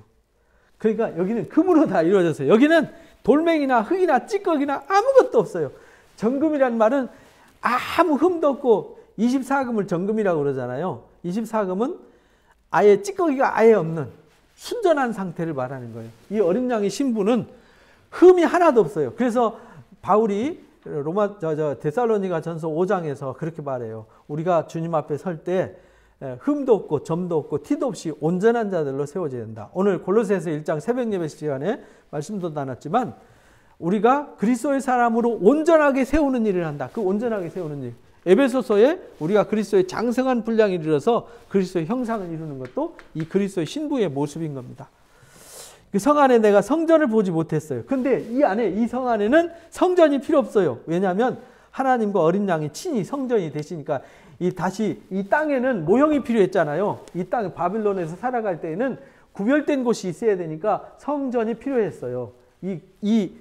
그러니까 여기는 금으로 다 이루어졌어요. 여기는 돌멩이나 흙이나 찌꺼기나 아무것도 없어요. 정금이라는 말은 아무 흠도 없고 24금을 정금이라고 그러잖아요. 24금은 아예 찌꺼기가 아예 없는 순전한 상태를 말하는 거예요. 이 어린 양의 신부는 흠이 하나도 없어요. 그래서 바울이 데살로니가 전서 5장에서 그렇게 말해요. 우리가 주님 앞에 설 때 흠도 없고 점도 없고 티도 없이 온전한 자들로 세워져야 된다. 오늘 골로새서 1장 새벽 예배 시간에 말씀도 나눴지만 우리가 그리스도의 사람으로 온전하게 세우는 일을 한다. 그 온전하게 세우는 일. 에베소서에 우리가 그리스도의 장성한 분량을 이뤄서 그리스도의 형상을 이루는 것도 이 그리스도의 신부의 모습인 겁니다. 그 성 안에 내가 성전을 보지 못했어요. 근데 이 안에, 이 성 안에는 성전이 필요 없어요. 왜냐하면 하나님과 어린 양이 친히 성전이 되시니까 다시 이 땅에는 모형이 필요했잖아요. 이 땅 바빌론에서 살아갈 때에는 구별된 곳이 있어야 되니까 성전이 필요했어요. 이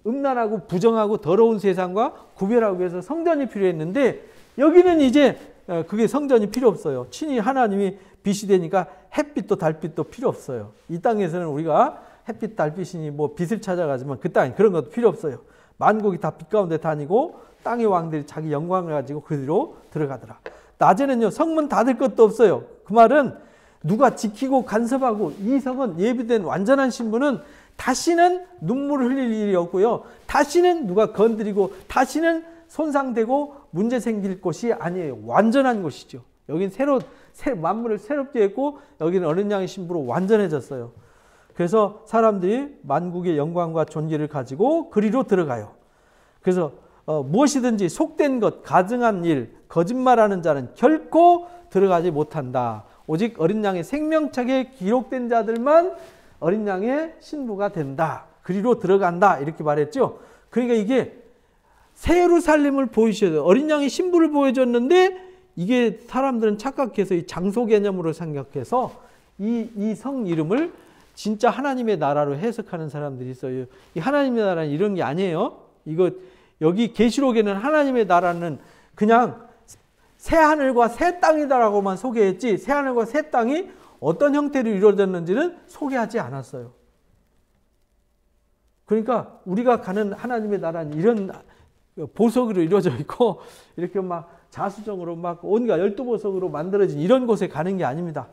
음란하고 부정하고 더러운 세상과 구별하기 위해서 성전이 필요했는데 여기는 이제 그게 성전이 필요 없어요. 친히 하나님이 빛이 되니까 햇빛도 달빛도 필요 없어요. 이 땅에서는 우리가 햇빛 달빛이니 뭐 빛을 찾아가지만 그 땅에 그런 것도 필요 없어요. 만국이 다 빛 가운데 다니고 땅의 왕들이 자기 영광을 가지고 그리로 들어가더라. 낮에는요 성문 닫을 것도 없어요. 그 말은 누가 지키고 간섭하고 이 성은 예비된 완전한 신부는 다시는 눈물을 흘릴 일이 없고요. 다시는 누가 건드리고 다시는 손상되고 문제 생길 곳이 아니에요. 완전한 곳이죠. 여긴 만물을 새롭게 했고 여기는 어린 양의 신부로 완전해졌어요. 그래서 사람들이 만국의 영광과 존귀를 가지고 그리로 들어가요. 그래서 무엇이든지 속된 것, 가증한 일, 거짓말하는 자는 결코 들어가지 못한다. 오직 어린 양의 생명책에 기록된 자들만 어린 양의 신부가 된다. 그리로 들어간다. 이렇게 말했죠. 그러니까 이게 새 예루살렘을 보이셔야 돼요. 어린 양의 신부를 보여줬는데 이게 사람들은 착각해서 이 장소 개념으로 생각해서 이 성 이름을 진짜 하나님의 나라로 해석하는 사람들이 있어요. 이 하나님의 나라는 이런 게 아니에요. 이거 여기 계시록에는 하나님의 나라는 그냥 새 하늘과 새 땅이다라고만 소개했지 새 하늘과 새 땅이 어떤 형태로 이루어졌는지는 소개하지 않았어요. 그러니까 우리가 가는 하나님의 나라는 이런 보석으로 이루어져 있고 이렇게 막 자수정으로 막 온갖 12보석으로 만들어진 이런 곳에 가는 게 아닙니다.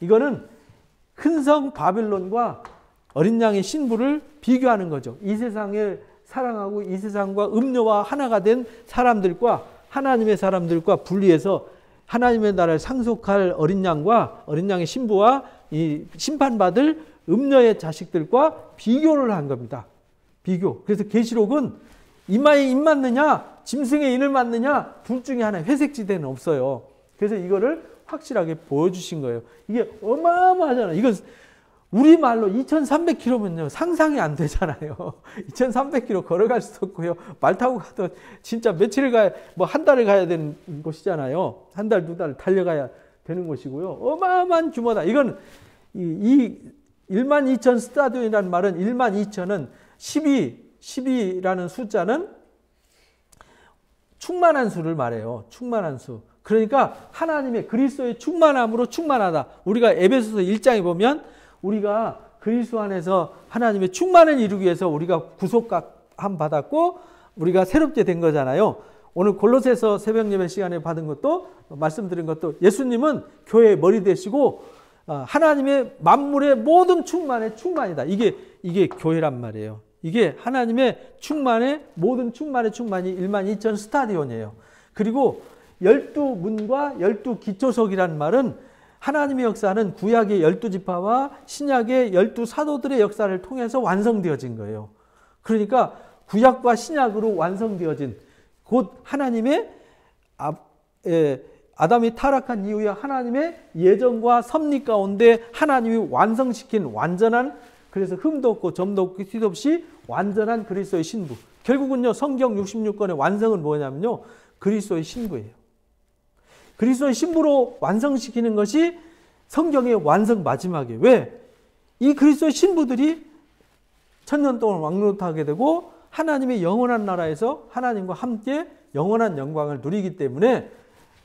이거는 큰 성 바빌론과 어린 양의 신부를 비교하는 거죠. 이 세상을 사랑하고 이 세상과 음료와 하나가 된 사람들과 하나님의 사람들과 분리해서 하나님의 나라를 상속할 어린 양과 어린 양의 신부와 이 심판받을 음녀의 자식들과 비교를 한 겁니다. 비교. 그래서 계시록은 이마에 입 맞느냐 짐승의 인을 맞느냐 둘 중에 하나 회색지대는 없어요. 그래서 이거를 확실하게 보여주신 거예요. 이게 어마어마하잖아요. 이건 우리말로 2300km면요 상상이 안 되잖아요. 2300km 걸어갈 수도 없고요. 말 타고 가도 진짜 며칠을 가야 뭐 한 달을 가야 되는 곳이잖아요. 한 달, 두 달 달려가야 되는 곳이고요. 어마어마한 규모다. 이건 이 12,000 스타디온이라는 말은 12,000은 12라는 숫자는 충만한 수를 말해요. 충만한 수. 그러니까 하나님의 그리스도의 충만함으로 충만하다. 우리가 에베소서 1장에 보면 우리가 그리스도 안에서 하나님의 충만을 이루기 위해서 우리가 구속함 받았고 우리가 새롭게 된 거잖아요. 오늘 골로새서 새벽 예배 시간에 받은 것도 말씀드린 것도 예수님은 교회의 머리 되시고 하나님의 만물의 모든 충만의 충만이다. 이게 교회란 말이에요. 이게 하나님의 충만의 모든 충만의 충만이 12,000 스타디온이에요. 그리고 12문과 12기초석이라는 말은 하나님의 역사는 구약의 12지파와 신약의 12사도들의 역사를 통해서 완성되어진 거예요. 그러니까 구약과 신약으로 완성되어진 곧 하나님의 아담이 타락한 이후에 하나님의 예정과 섭리 가운데 하나님이 완성시킨 완전한 그래서 흠도 없고 점도 없고 티도 없이 완전한 그리스도의 신부. 결국은요 성경 66권의 완성은 뭐냐면요 그리스도의 신부예요. 그리스도의 신부로 완성시키는 것이 성경의 완성 마지막이에요. 왜? 이 그리스도의 신부들이 천년 동안 왕노릇하게 되고 하나님의 영원한 나라에서 하나님과 함께 영원한 영광을 누리기 때문에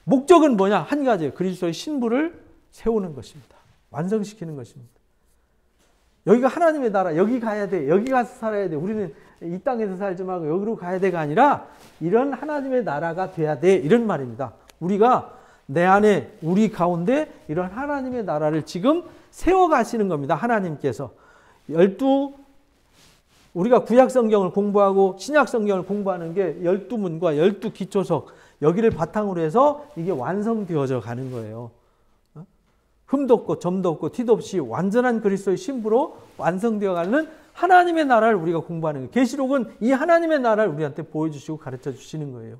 목적은 뭐냐? 한 가지예요. 그리스도의 신부를 세우는 것입니다. 완성시키는 것입니다. 여기가 하나님의 나라, 여기 가야 돼, 여기 가서 살아야 돼. 우리는 이 땅에서 살지 말고 여기로 가야 돼가 아니라 이런 하나님의 나라가 돼야 돼. 이런 말입니다. 우리가 내 안에 우리 가운데 이런 하나님의 나라를 지금 세워가시는 겁니다. 하나님께서. 우리가 구약 성경을 공부하고 신약 성경을 공부하는 게 12문과 12기초석 여기를 바탕으로 해서 이게 완성되어져 가는 거예요. 흠도 없고 점도 없고 티도 없이 완전한 그리스도의 신부로 완성되어 가는 하나님의 나라를 우리가 공부하는 거예요. 계시록은 이 하나님의 나라를 우리한테 보여주시고 가르쳐 주시는 거예요.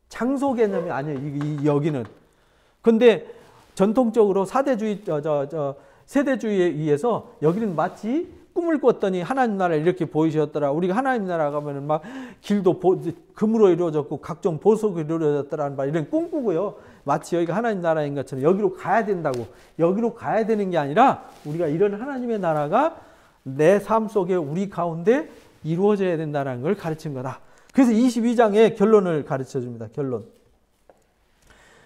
장소 개념이 아니에요. 여기는. 근데 전통적으로 세대주의에 의해서 여기는 마치 꿈을 꿨더니 하나님 나라를 이렇게 보이셨더라. 우리가 하나님 나라 가면은 막 길도 금으로 이루어졌고 각종 보석으로 이루어졌더라는 말 이런 꿈꾸고요. 마치 여기가 하나님 나라인 것처럼 여기로 가야 된다고. 여기로 가야 되는 게 아니라 우리가 이런 하나님의 나라가 내 삶 속에 우리 가운데 이루어져야 된다는 걸 가르친 거다. 그래서 22장의 결론을 가르쳐 줍니다. 결론.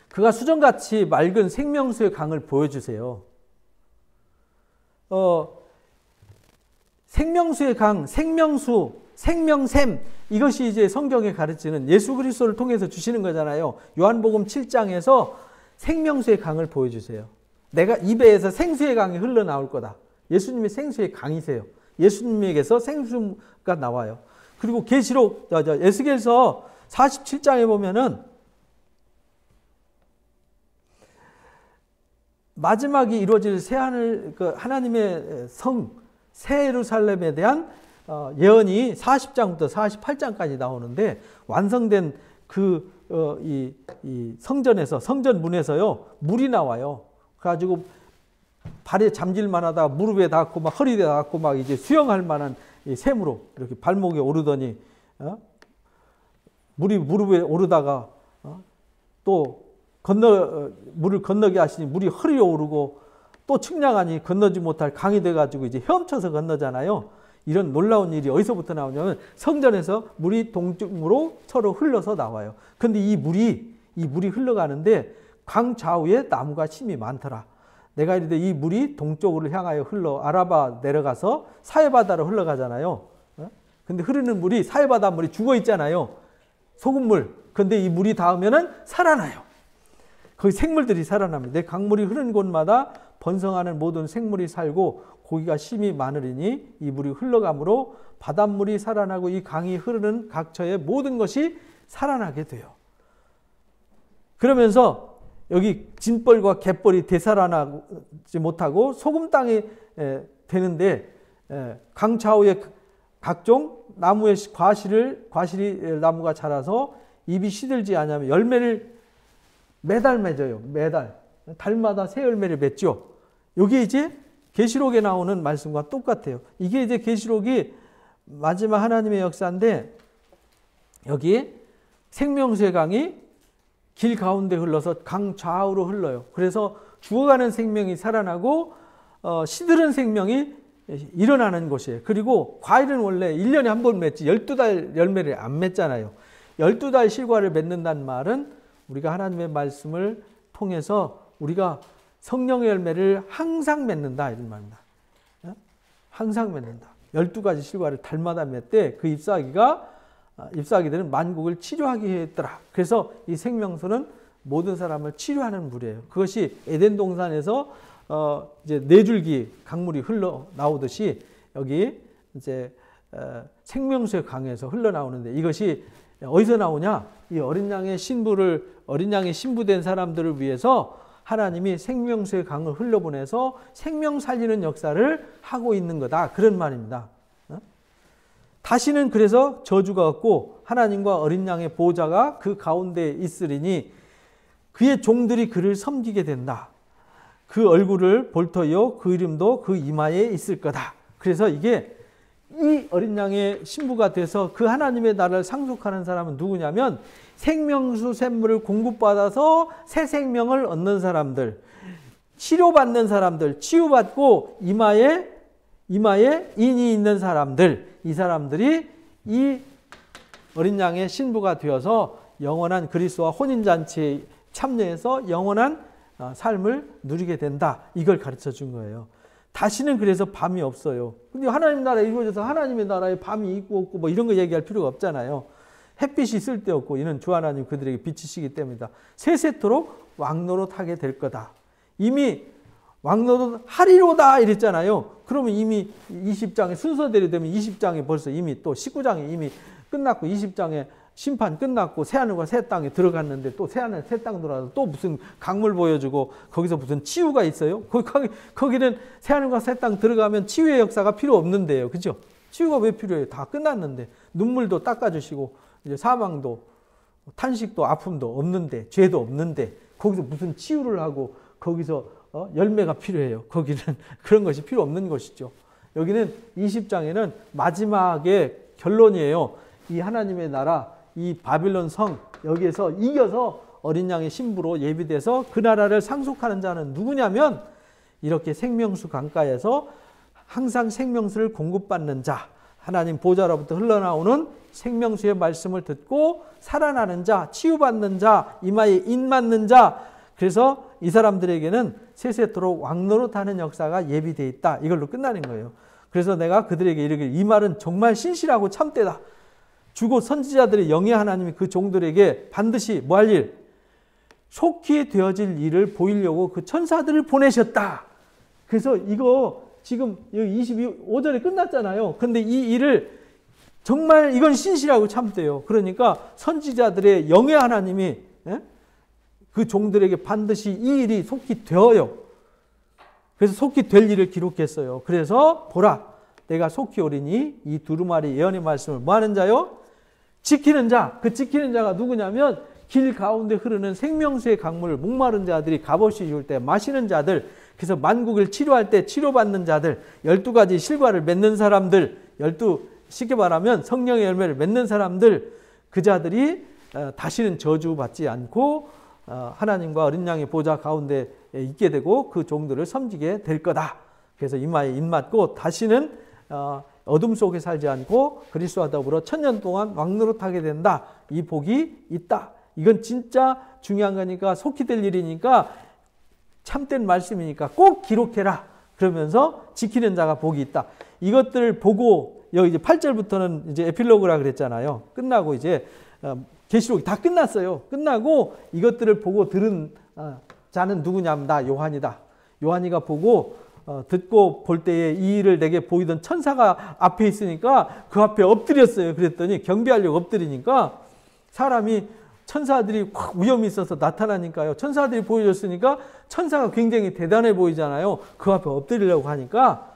그가 수정같이 맑은 생명수의 강을 보여주세요. 생명수의 강, 생명수, 생명샘 이것이 이제 성경에 가르치는 예수 그리스도를 통해서 주시는 거잖아요. 요한복음 7장에서 생명수의 강을 보여주세요. 내가 입에서 생수의 강이 흘러나올 거다. 예수님이 생수의 강이세요. 예수님에게서 생수가 나와요. 그리고 계시록 에스겔서 47장에 보면은 마지막이 이루어질 새 하늘 하나님의 성 새 예루살렘에 대한 예언이 40장부터 48장까지 나오는데 완성된 이 성전에서 성전문에서요 물이 나와요. 그래가지고 발에 잠질만 하다가 무릎에 닿고 막 허리에 닿고 막 이제 수영할 만한 이 샘으로 이렇게 발목에 오르더니 물이 무릎에 오르다가 또 물을 건너게 하시니 물이 허리에 오르고 또 측량하니 건너지 못할 강이 돼가지고 이제 헤엄쳐서 건너잖아요. 이런 놀라운 일이 어디서부터 나오냐면 성전에서 물이 동쪽으로 서로 흘러서 나와요. 근데 이 물이 흘러가는데 강 좌우에 나무가 심이 많더라. 내가 이르되 이 물이 동쪽으로 향하여 흘러 아라바 내려가서 사해바다로 흘러가잖아요. 근데 흐르는 물이 사해바다 물이 죽어 있잖아요. 소금물. 근데 이 물이 닿으면은 살아나요. 거기 생물들이 살아납니다. 내 강물이 흐르는 곳마다 번성하는 모든 생물이 살고 고기가 심이 많으리니 이 물이 흘러가므로 바닷물이 살아나고 이 강이 흐르는 각처의 모든 것이 살아나게 돼요. 그러면서 여기 진벌과 갯벌이 되살아나지 못하고 소금 땅이 되는데 강 좌우에 각종 나무의 과실이 나무가 자라서 잎이 시들지 않으면 열매를 매달 맺어요. 매달. 달마다 새 열매를 맺죠. 여기 이제 계시록에 나오는 말씀과 똑같아요. 이게 이제 계시록이 마지막 하나님의 역사인데 여기 생명수의 강이 길 가운데 흘러서 강 좌우로 흘러요. 그래서 죽어가는 생명이 살아나고 시들은 생명이 일어나는 곳이에요. 그리고 과일은 원래 1년에 한 번 맺지 12달 열매를 안 맺잖아요. 12달 실과를 맺는다는 말은 우리가 하나님의 말씀을 통해서 우리가 성령의 열매를 항상 맺는다 이런 말입니다. 항상 맺는다. 12가지 실과를 달마다 맺되 그 잎사귀들은 만국을 치료하게 했더라. 그래서 이 생명수는 모든 사람을 치료하는 물이에요. 그것이 에덴 동산에서 이제 네 줄기 강물이 흘러 나오듯이 여기 이제 생명수의 강에서 흘러 나오는데 이것이 어디서 나오냐? 이 어린 양의 신부된 사람들을 위해서 하나님이 생명수의 강을 흘려보내서 생명 살리는 역사를 하고 있는 거다. 그런 말입니다. 다시는 그래서 저주가 없고 하나님과 어린 양의 보호자가 그 가운데 있으리니 그의 종들이 그를 섬기게 된다. 그 얼굴을 볼 터이요 그 이름도 그 이마에 있을 거다. 그래서 이게 이 어린 양의 신부가 돼서 그 하나님의 나라를 상속하는 사람은 누구냐면 생명수 샘물을 공급받아서 새 생명을 얻는 사람들, 치료받는 사람들, 치유받고 이마에 인이 있는 사람들, 이 사람들이 이 어린 양의 신부가 되어서 영원한 그리스도와 혼인잔치에 참여해서 영원한 삶을 누리게 된다. 이걸 가르쳐 준 거예요. 다시는 그래서 밤이 없어요. 근데 하나님 나라에 이루어져서 하나님의 나라에 밤이 있고 없고 뭐 이런 거 얘기할 필요가 없잖아요. 햇빛이 쓸데없고 이는 주 하나님 그들에게 빛이시기 때문이다. 세세토록 왕노릇하게 될 거다. 이미 왕노릇 하리로다 이랬잖아요. 그러면 이미 20장에 순서대로 되면 20장에 벌써 이미 또 19장에 이미 끝났고 20장에 심판 끝났고 새하늘과 새 땅에 들어갔는데 또 새하늘 새 땅 들어가서 또 무슨 강물 보여주고 거기서 무슨 치유가 있어요? 거기는 새하늘과 새 땅 들어가면 치유의 역사가 필요 없는데요. 그죠? 치유가 왜 필요해요? 다 끝났는데 눈물도 닦아주시고 이제 사망도 탄식도 아픔도 없는데 죄도 없는데 거기서 무슨 치유를 하고 거기서 열매가 필요해요. 거기는 그런 것이 필요 없는 것이죠. 여기는 20장에는 마지막의 결론이에요. 이 하나님의 나라 이 바빌론 성 여기에서 이겨서 어린 양의 신부로 예비돼서 그 나라를 상속하는 자는 누구냐면 이렇게 생명수 강가에서 항상 생명수를 공급받는 자 하나님 보좌로부터 흘러나오는 생명수의 말씀을 듣고 살아나는 자 치유받는 자 이마에 인 맞는 자 그래서 이 사람들에게는 세세토록 왕노릇하는 역사가 예비되어 있다. 이걸로 끝나는 거예요. 그래서 내가 그들에게 이르기를 이 말은 정말 신실하고 참되다. 주고 선지자들의 영의 하나님이 그 종들에게 반드시 뭐 할 일? 속히 되어질 일을 보이려고 그 천사들을 보내셨다. 그래서 이거 지금 여기 22절에 끝났잖아요. 근데 이 일을 정말 이건 신실하고 참돼요. 그러니까 선지자들의 영의 하나님이 그 종들에게 반드시 이 일이 속히 되어요. 그래서 속히 될 일을 기록했어요. 그래서 보라 내가 속히 오리니 이 두루마리 예언의 말씀을 뭐 하는 자요? 지키는 자. 그 지키는 자가 누구냐면 길 가운데 흐르는 생명수의 강물을 목마른 자들이 값없이 줄 때 마시는 자들, 그래서 만국을 치료할 때 치료받는 자들, 12가지 실과를 맺는 사람들, 쉽게 말하면 성령의 열매를 맺는 사람들, 그 자들이 다시는 저주받지 않고 하나님과 어린 양의 보좌 가운데 있게 되고 그 종들을 섬기게 될 거다. 그래서 이마에 입맞고 다시는 어둠 속에 살지 않고 그리스도와 더불어 1000년 동안 왕노릇하게 된다. 이 복이 있다. 이건 진짜 중요한 거니까 속히 될 일이니까 참된 말씀이니까 꼭 기록해라. 그러면서 지키는 자가 복이 있다. 이것들을 보고 여기 이제 8절부터는 이제 에필로그라 그랬잖아요. 끝나고 이제 계시록이 다 끝났어요. 끝나고 이것들을 보고 들은 자는 누구냐면 나 요한이다. 요한이가 보고 듣고 볼 때에 이 일을 내게 보이던 천사가 앞에 있으니까 그 앞에 엎드렸어요. 그랬더니 경배하려고 엎드리니까 사람이 천사들이 확 위험이 있어서 나타나니까요. 천사들이 보여줬으니까 천사가 굉장히 대단해 보이잖아요. 그 앞에 엎드리려고 하니까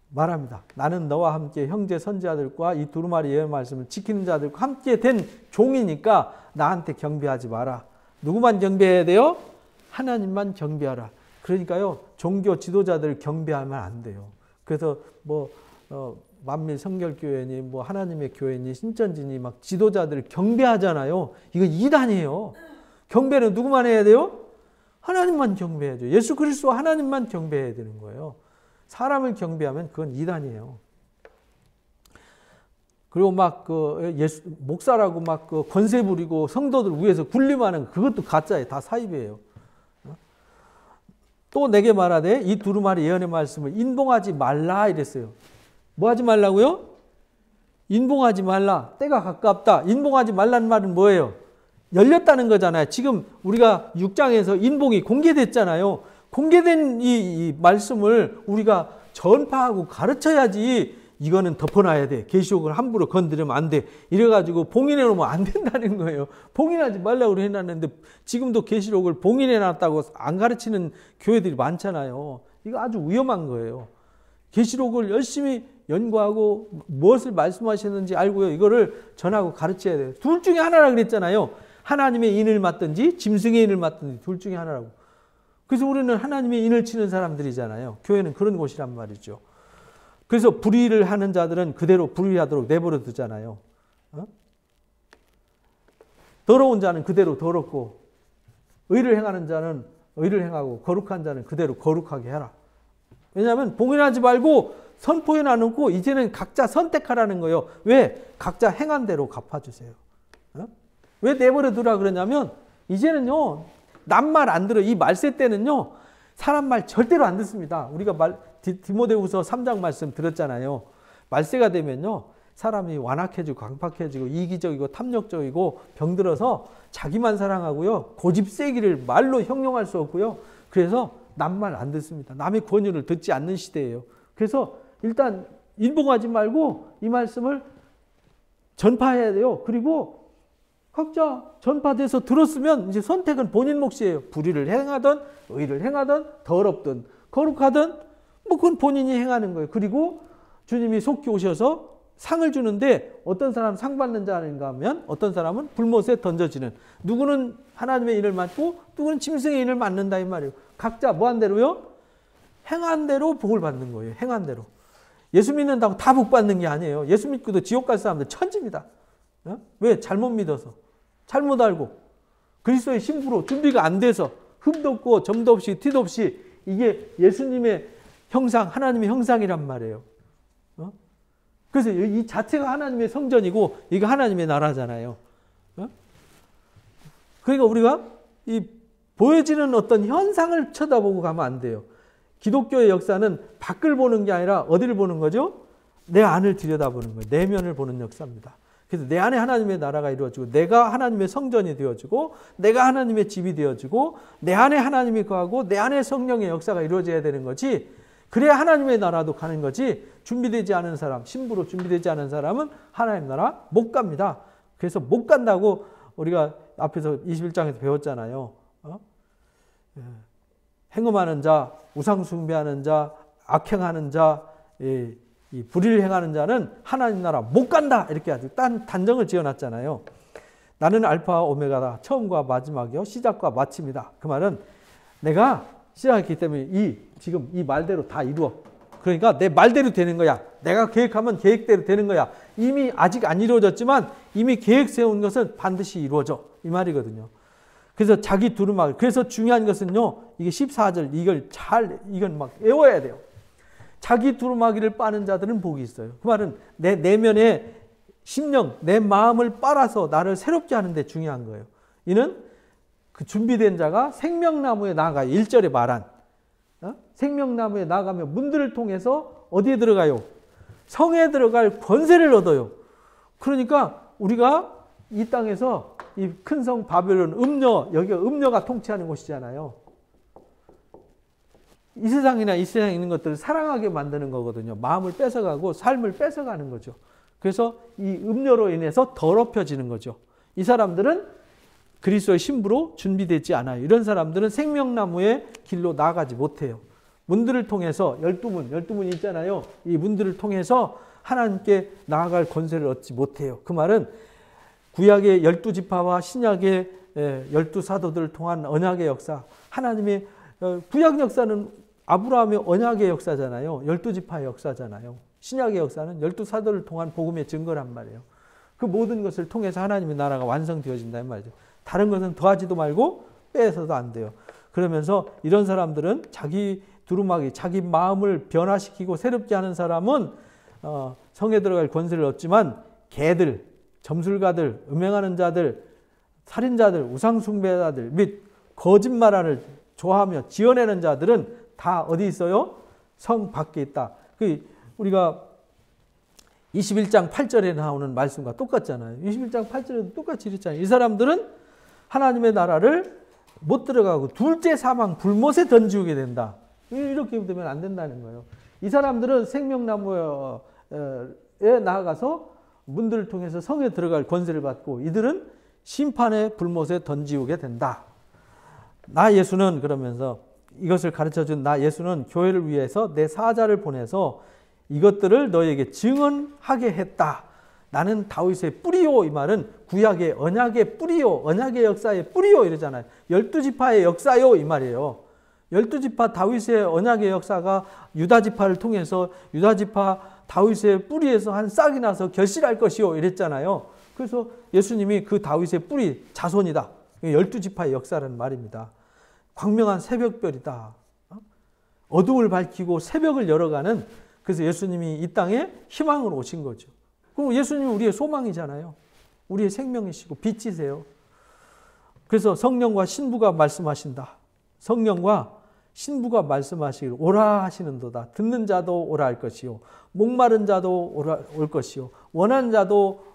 말합니다. 나는 너와 함께 형제 선지자들과 이 두루마리 예언 말씀을 지키는 자들과 함께 된 종이니까 나한테 경배하지 마라. 누구만 경배해야 돼요? 하나님만 경배하라. 그러니까요. 종교 지도자들 경배하면 안 돼요. 그래서 만밀 성결교회니 하나님의 교회니 신천지니 막 지도자들 경배하잖아요. 이거 이단이에요. 경배는 누구만 해야 돼요? 하나님만 경배해야죠. 예수 그리스도 하나님만 경배해야 되는 거예요. 사람을 경배하면 그건 이단이에요. 그리고 목사라고 권세 부리고 성도들 위해서 군림하는 그것도 가짜예요. 다 사입이에요. 또 내게 말하되 이 두루마리 예언의 말씀을 인봉하지 말라 이랬어요. 뭐 하지 말라고요? 인봉하지 말라. 때가 가깝다. 인봉하지 말라는 말은 뭐예요? 열렸다는 거잖아요. 지금 우리가 6장에서 인봉이 공개됐잖아요. 공개된 이 말씀을 우리가 전파하고 가르쳐야지. 이거는 덮어놔야 돼. 계시록을 함부로 건드리면 안 돼. 이래가지고 봉인해놓으면 안 된다는 거예요. 봉인하지 말라고 해놨는데 지금도 계시록을 봉인해놨다고 안 가르치는 교회들이 많잖아요. 이거 아주 위험한 거예요. 계시록을 열심히 연구하고 무엇을 말씀하시는지 알고요. 이거를 전하고 가르쳐야 돼요. 둘 중에 하나라 그랬잖아요. 하나님의 인을 맡든지 짐승의 인을 맡든지 둘 중에 하나라고. 그래서 우리는 하나님의 인을 치는 사람들이잖아요. 교회는 그런 곳이란 말이죠. 그래서 불의를 하는 자들은 그대로 불의하도록 내버려 두잖아요. 더러운 자는 그대로 더럽고 의를 행하는 자는 의를 행하고 거룩한 자는 그대로 거룩하게 해라. 왜냐하면 봉인하지 말고 선포해 놔놓고 이제는 각자 선택하라는 거예요. 왜? 각자 행한 대로 갚아주세요. 왜 내버려 두라 그러냐면 이제는요. 남 말 안 들어. 이 말세 때는요. 사람 말 절대로 안 듣습니다. 우리가 디모데후서 3장 말씀 들었잖아요. 말세가 되면요. 사람이 완악해지고 강팍해지고 이기적이고 탐욕적이고 병들어서 자기만 사랑하고요. 고집 세기를 말로 형용할 수 없고요. 그래서 남 말 안 듣습니다. 남의 권유를 듣지 않는 시대예요. 그래서 일단 인봉하지 말고 이 말씀을 전파해야 돼요. 그리고 각자 전파돼서 들었으면 이제 선택은 본인 몫이에요. 불의를 행하든 의를 행하든 더럽든 거룩하든 그건 본인이 행하는 거예요. 그리고 주님이 속히 오셔서 상을 주는데 어떤 사람 상 받는 자인가 하면 어떤 사람은 불못에 던져지는, 누구는 하나님의 인을 맡고 누구는 짐승의 인을 맡는다 이 말이에요. 각자 뭐 한 대로요? 행한 대로 복을 받는 거예요. 행한 대로. 예수 믿는다고 다 복 받는 게 아니에요. 예수 믿고도 지옥 갈 사람들 천지입니다. 왜? 잘못 믿어서. 잘못 알고. 그리스도의 신부로 준비가 안 돼서 흠도 없고 점도 없이 티도 없이 이게 예수님의 형상, 하나님의 형상이란 말이에요. 그래서 이 자체가 하나님의 성전이고 이게 하나님의 나라잖아요. 그러니까 우리가 이 보여지는 어떤 현상을 쳐다보고 가면 안 돼요. 기독교의 역사는 밖을 보는 게 아니라 어디를 보는 거죠? 내 안을 들여다보는 거예요. 내면을 보는 역사입니다. 그래서 내 안에 하나님의 나라가 이루어지고 내가 하나님의 성전이 되어지고 내가 하나님의 집이 되어지고 내 안에 하나님이 거하고 내 안에 성령의 역사가 이루어져야 되는 거지. 그래야 하나님의 나라도 가는 거지. 준비되지 않은 사람, 신부로 준비되지 않은 사람은 하나님 나라 못 갑니다. 그래서 못 간다고 우리가 앞에서 21장에서 배웠잖아요. 행음하는 자, 우상 숭배하는 자, 악행하는 자, 이 불의를 행하는 자는 하나님 나라 못 간다. 이렇게 아주 단정을 지어놨잖아요. 나는 알파와 오메가다. 처음과 마지막이요. 시작과 마침이다. 그 말은 내가 시작했기 때문에 지금 이 말대로 다 이루어. 그러니까 내 말대로 되는 거야. 내가 계획하면 계획대로 되는 거야. 이미 아직 안 이루어졌지만 이미 계획 세운 것은 반드시 이루어져. 이 말이거든요. 그래서 자기 두루마기. 그래서 중요한 것은요. 이게 14절 이건 막 외워야 돼요. 자기 두루마기를 빠는 자들은 복이 있어요. 그 말은 내 내면의 심령, 내 마음을 빨아서 나를 새롭게 하는 데 중요한 거예요. 이는 그 준비된 자가 생명나무에 나아가요. 1절에 말한 생명나무에 나아가며 문들을 통해서 어디에 들어가요? 성에 들어갈 권세를 얻어요. 그러니까 우리가 이 땅에서 이 큰 성 바벨론 여기가 음녀가 통치하는 곳이잖아요. 이 세상이나 이 세상에 있는 것들을 사랑하게 만드는 거거든요. 마음을 뺏어가고 삶을 뺏어가는 거죠. 그래서 이 음료로 인해서 더럽혀지는 거죠. 이 사람들은 그리스도의 신부로 준비되지 않아요. 이런 사람들은 생명나무의 길로 나아가지 못해요. 문들을 통해서 12문 있잖아요. 이 문들을 통해서 하나님께 나아갈 권세를 얻지 못해요. 그 말은 구약의 12지파와 신약의 12사도들을 통한 언약의 역사, 하나님의 구약 역사는 아브라함의 언약의 역사잖아요. 12지파의 역사잖아요. 신약의 역사는 12사도를 통한 복음의 증거란 말이에요. 그 모든 것을 통해서 하나님의 나라가 완성되어진다는 말이죠. 다른 것은 더하지도 말고 빼서도 안 돼요. 그러면서 이런 사람들은 자기 두루마기, 자기 마음을 변화시키고 새롭게 하는 사람은 성에 들어갈 권세를 얻지만 개들, 점술가들, 음행하는 자들, 살인자들, 우상숭배자들 및 거짓말을 좋아하며 지어내는 자들은 다 어디 있어요? 성 밖에 있다. 우리가 21장 8절에 나오는 말씀과 똑같잖아요. 21장 8절에도 똑같이 이랬잖아요. 이 사람들은 하나님의 나라를 못 들어가고 둘째 사망 불못에 던지우게 된다. 이렇게 되면 안 된다는 거예요. 이 사람들은 생명나무에 나아가서 문들을 통해서 성에 들어갈 권세를 받고 이들은 심판의 불못에 던지우게 된다. 나 예수는 그러면서 이것을 가르쳐준 나 예수는 교회를 위해서 내 사자를 보내서 이것들을 너에게 증언하게 했다. 나는 다윗의 뿌리요. 이 말은 구약의 언약의 뿌리요. 언약의 역사의 뿌리요. 이러잖아요. 12지파의 역사요. 이 말이에요. 12지파 다윗의 언약의 역사가 유다지파를 통해서 유다지파 다윗의 뿌리에서 한 싹이 나서 결실할 것이요. 이랬잖아요. 그래서 예수님이 그 다윗의 뿌리 자손이다. 12지파의 역사라는 말입니다. 광명한 새벽별이다. 어둠을 밝히고 새벽을 열어가는, 그래서 예수님이 이 땅에 희망으로 오신 거죠. 그럼 예수님은 우리의 소망이잖아요. 우리의 생명이시고 빛이세요. 그래서 성령과 신부가 말씀하신다. 성령과 신부가 말씀하시기를 오라 하시는도다. 듣는 자도 오라 할 것이요. 목마른 자도 오라 올 것이요. 원하는 자도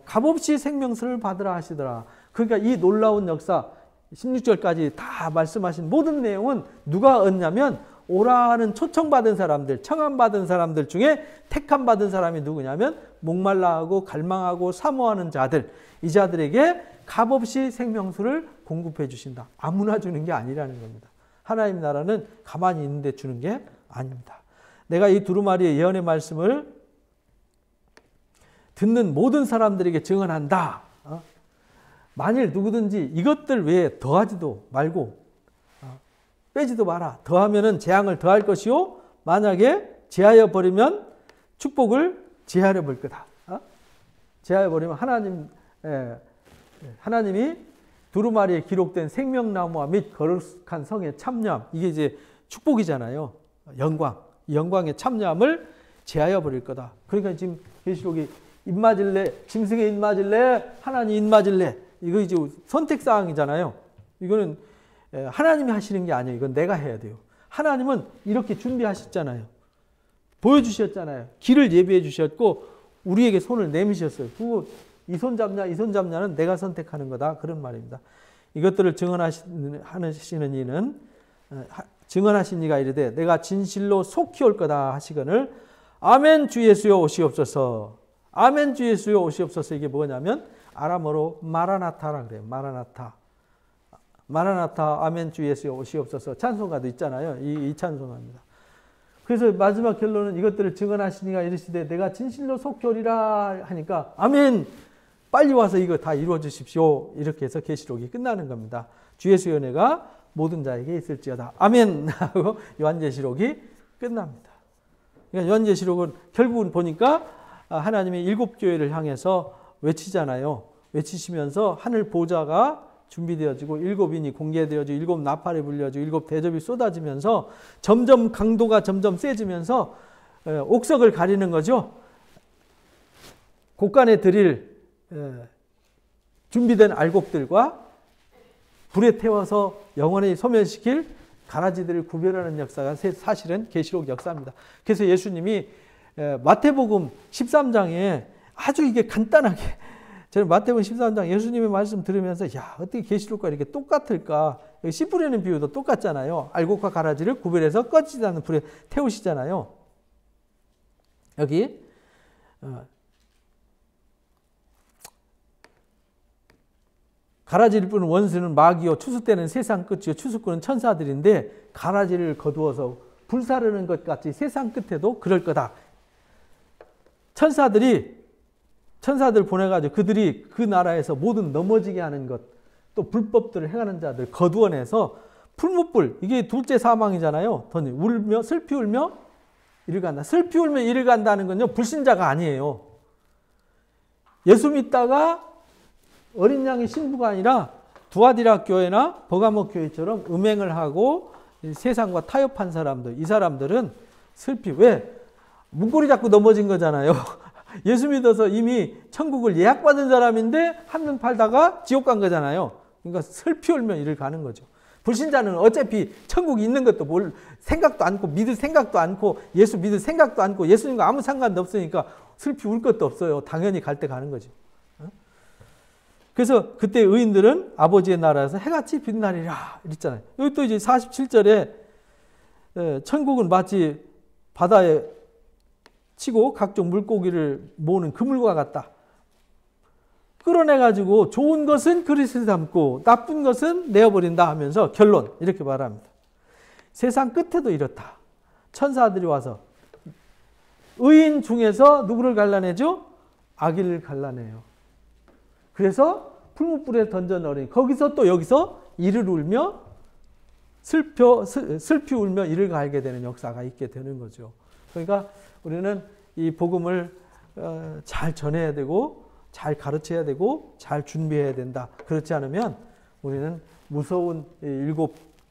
값없이 생명수를 받으라 하시더라. 그러니까 이 놀라운 역사 16절까지 다 말씀하신 모든 내용은 누가 얻냐면 오라 하는 초청받은 사람들, 청함받은 사람들 중에 택함받은 사람이 누구냐면 목말라하고 갈망하고 사모하는 자들, 이 자들에게 값없이 생명수를 공급해 주신다. 아무나 주는 게 아니라는 겁니다. 하나님 나라는 가만히 있는데 주는 게 아닙니다. 내가 이 두루마리의 예언의 말씀을 듣는 모든 사람들에게 증언한다. 만일 누구든지 이것들 외에 더하지도 말고 빼지도 마라. 더하면은 재앙을 더할 것이요. 만약에 제하여 버리면 축복을 제하려 볼 거다. 제하여 버리면 하나님이 두루마리에 기록된 생명나무와 및 거룩한 성의 참여함, 이게 이제 축복이잖아요. 영광, 이 영광의 참여함을 제하여 버릴 거다. 그러니까 지금 계시록이 입맞을래, 짐승에 입맞을래, 하나님 입맞을래, 이거 이제 선택사항이잖아요. 이거는 하나님이 하시는 게 아니에요. 이건 내가 해야 돼요. 하나님은 이렇게 준비하셨잖아요. 보여주셨잖아요. 길을 예비해 주셨고 우리에게 손을 내미셨어요. 이 손 잡냐 이 손 잡냐는 내가 선택하는 거다. 그런 말입니다. 이것들을 증언하시는 이는 증언하신 이가 이르되 내가 진실로 속히 올 거다 하시거늘 아멘 주 예수여 오시옵소서. 아멘 주 예수여 오시옵소서. 이게 뭐냐면 아람어로 마라나타라 그래요. 마라나타. 마라나타 아멘 주 예수여 오시옵소서. 찬송가도 있잖아요. 이 찬송가입니다. 그래서 마지막 결론은 이것들을 증언하시니가 이르시되 내가 진실로 속죄리라 하니까 아멘. 빨리 와서 이거 다 이루어 주십시오. 이렇게 해서 계시록이 끝나는 겁니다. 주 예수의 은혜가 모든 자에게 있을지어다. 아멘 하고 요한계시록이 끝납니다. 그러니까 요한계시록은 결국은 보니까 하나님의 7교회를 향해서 외치잖아요. 외치시면서 하늘 보좌가 준비되어지고 7인이 공개되어지고 7 나팔이 불려지고 7 대접이 쏟아지면서 점점 강도가 점점 세지면서 옥석을 가리는 거죠. 곳간에 드릴 준비된 알곡들과 불에 태워서 영원히 소멸시킬 가라지들을 구별하는 역사가 사실은 계시록 역사입니다. 그래서 예수님이 마태복음 13장에 아주 이게 간단하게, 저는 마태복음 13장 예수님의 말씀 들으면서 야, 어떻게 계시록과 이렇게 똑같을까? 씨 뿌리는 비유도 똑같잖아요. 알곡과 가라지를 구별해서 꺼지지 않는 불에 태우시잖아요. 여기 가라지를 뿌는 원수는 마귀요 추수때는 세상 끝이요 추수꾼은 천사들인데 가라지를 거두어서 불사르는 것 같이 세상 끝에도 그럴 거다. 천사들 보내가지고 그들이 그 나라에서 모든 넘어지게 하는 것, 또 불법들을 행하는 자들 거두어내서 풀무불, 이게 둘째 사망이잖아요. 울며 슬피 울며 이를 간다. 슬피 울며 이를 간다는 건요 불신자가 아니에요. 예수 믿다가 어린 양의 신부가 아니라 두아디라 교회나 버가모 교회처럼 음행을 하고 세상과 타협한 사람들, 이 사람들은 슬피, 왜? 문고리 잡고 넘어진 거잖아요. 예수 믿어서 이미 천국을 예약받은 사람인데 한눈 팔다가 지옥 간 거잖아요. 그러니까 슬피 울며 이를 가는 거죠. 불신자는 어차피 천국이 있는 것도 생각도 않고 믿을 생각도 않고 예수 믿을 생각도 않고 예수님과 아무 상관도 없으니까 슬피 울 것도 없어요. 당연히 갈 때 가는 거죠. 그래서 그때 의인들은 아버지의 나라에서 해같이 빛나리라 이랬잖아요. 여기 또 이제 47절에 천국은 마치 바다에 치고 각종 물고기를 모으는 그물과 같다. 끌어내가지고 좋은 것은 그릇에 담고 나쁜 것은 내어버린다 하면서 결론 이렇게 말합니다. 세상 끝에도 이렇다. 천사들이 와서 의인 중에서 누구를 갈라내죠? 악인을 갈라내요. 그래서 풀무불에 던져넣으니 거기서 또 여기서 이를 울며 슬피 울며 이를 갈게 되는 역사가 있게 되는 거죠. 그러니까 우리는 이 복음을 잘 전해야 되고 잘 가르쳐야 되고 잘 준비해야 된다. 그렇지 않으면 우리는 무서운 7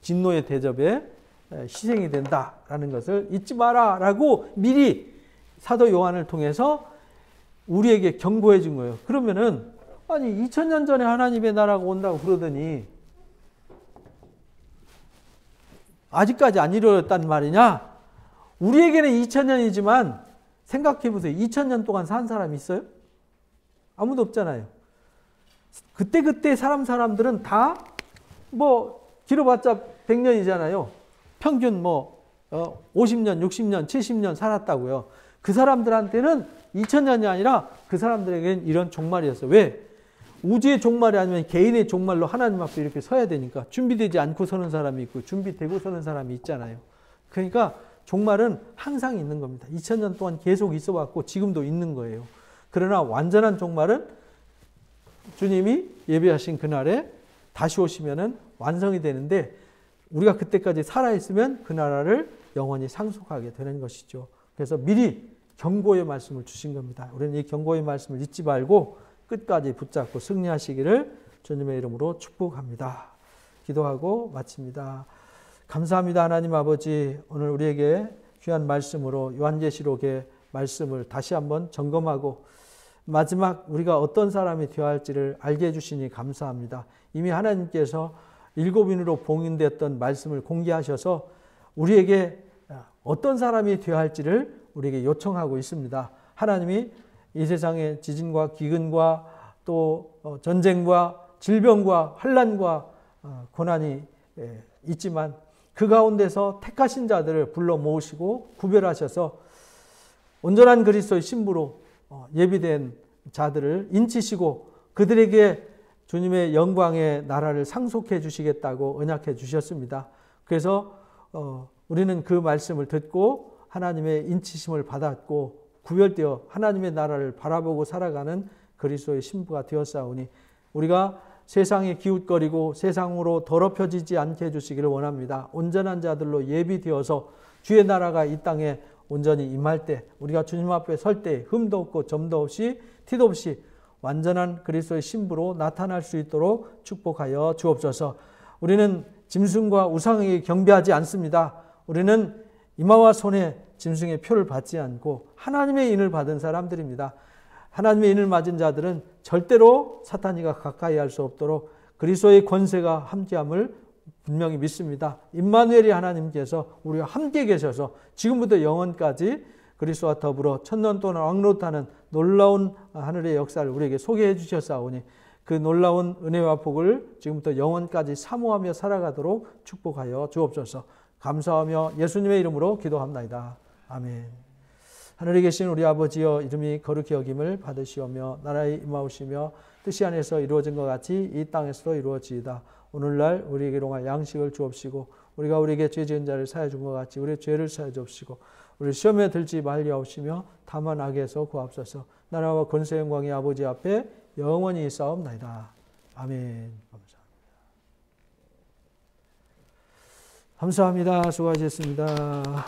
진노의 대접에 희생이 된다라는 것을 잊지 마라라고 미리 사도 요한을 통해서 우리에게 경고해 준 거예요. 그러면은 아니 2000년 전에 하나님의 나라가 온다고 그러더니 아직까지 안 이루어졌단 말이냐? 우리에게는 2000년이지만 생각해 보세요. 2000년 동안 산 사람이 있어요? 아무도 없잖아요. 그때 사람들은 다 뭐 길어봤자 100년이잖아요. 평균 50년, 60년, 70년 살았다고요. 그 사람들한테는 2000년이 아니라 그 사람들에게는 이런 종말이었어요. 왜? 우주의 종말이 아니면 개인의 종말로 하나님 앞에 이렇게 서야 되니까 준비되지 않고 서는 사람이 있고 준비되고 서는 사람이 있잖아요. 그러니까 종말은 항상 있는 겁니다. 2000년 동안 계속 있어 왔고 지금도 있는 거예요. 그러나 완전한 종말은 주님이 예비하신 그날에 다시 오시면은 완성이 되는데 우리가 그때까지 살아있으면 그 나라를 영원히 상속하게 되는 것이죠. 그래서 미리 경고의 말씀을 주신 겁니다. 우리는 이 경고의 말씀을 잊지 말고 끝까지 붙잡고 승리하시기를 주님의 이름으로 축복합니다. 기도하고 마칩니다. 감사합니다. 하나님 아버지, 오늘 우리에게 귀한 말씀으로 요한계시록의 말씀을 다시 한번 점검하고 마지막 우리가 어떤 사람이 되어야 할지를 알게 해주시니 감사합니다. 이미 하나님께서 7인으로 봉인되었던 말씀을 공개하셔서 우리에게 어떤 사람이 되어야 할지를 우리에게 요청하고 있습니다. 하나님이 이 세상의 지진과 기근과 또 전쟁과 질병과 환난과 고난이 있지만 그 가운데서 택하신 자들을 불러 모으시고 구별하셔서 온전한 그리스도의 신부로 예비된 자들을 인치시고 그들에게 주님의 영광의 나라를 상속해 주시겠다고 언약해 주셨습니다. 그래서 우리는 그 말씀을 듣고 하나님의 인치심을 받았고 구별되어 하나님의 나라를 바라보고 살아가는 그리스도의 신부가 되었사오니 우리가 세상에 기웃거리고 세상으로 더럽혀지지 않게 해주시기를 원합니다. 온전한 자들로 예비되어서 주의 나라가 이 땅에 온전히 임할 때 우리가 주님 앞에 설 때 흠도 없고 점도 없이 티도 없이 완전한 그리스도의 신부로 나타날 수 있도록 축복하여 주옵소서. 우리는 짐승과 우상에게 경배하지 않습니다. 우리는 이마와 손에 짐승의 표를 받지 않고 하나님의 인을 받은 사람들입니다. 하나님의 인을 맞은 자들은 절대로 사탄이가 가까이 할 수 없도록 그리스도의 권세가 함께함을 분명히 믿습니다. 임마누엘이 하나님께서 우리와 함께 계셔서 지금부터 영원까지 그리스도와 더불어 천년 동안 왕노릇하는 놀라운 하늘의 역사를 우리에게 소개해 주셨사오니 그 놀라운 은혜와 복을 지금부터 영원까지 사모하며 살아가도록 축복하여 주옵소서. 감사하며 예수님의 이름으로 기도합나이다. 아멘. 하늘에 계신 우리 아버지여, 이름이 거룩히 여김을 받으시오며 나라에 임하오시며 뜻이 안에서 이루어진 것 같이 이 땅에서도 이루어지이다. 오늘날 우리에게 일용할 양식을 주옵시고 우리가 우리에게 죄 지은 자를 사하여 준 것 같이 우리의 죄를 사하여 주옵시고 우리 시험에 들지 말리옵시며 다만 악에서 구하옵소서. 나라와 권세 영광이 아버지 앞에 영원히 있사옵나이다. 아멘. 감사합니다. 수고하셨습니다.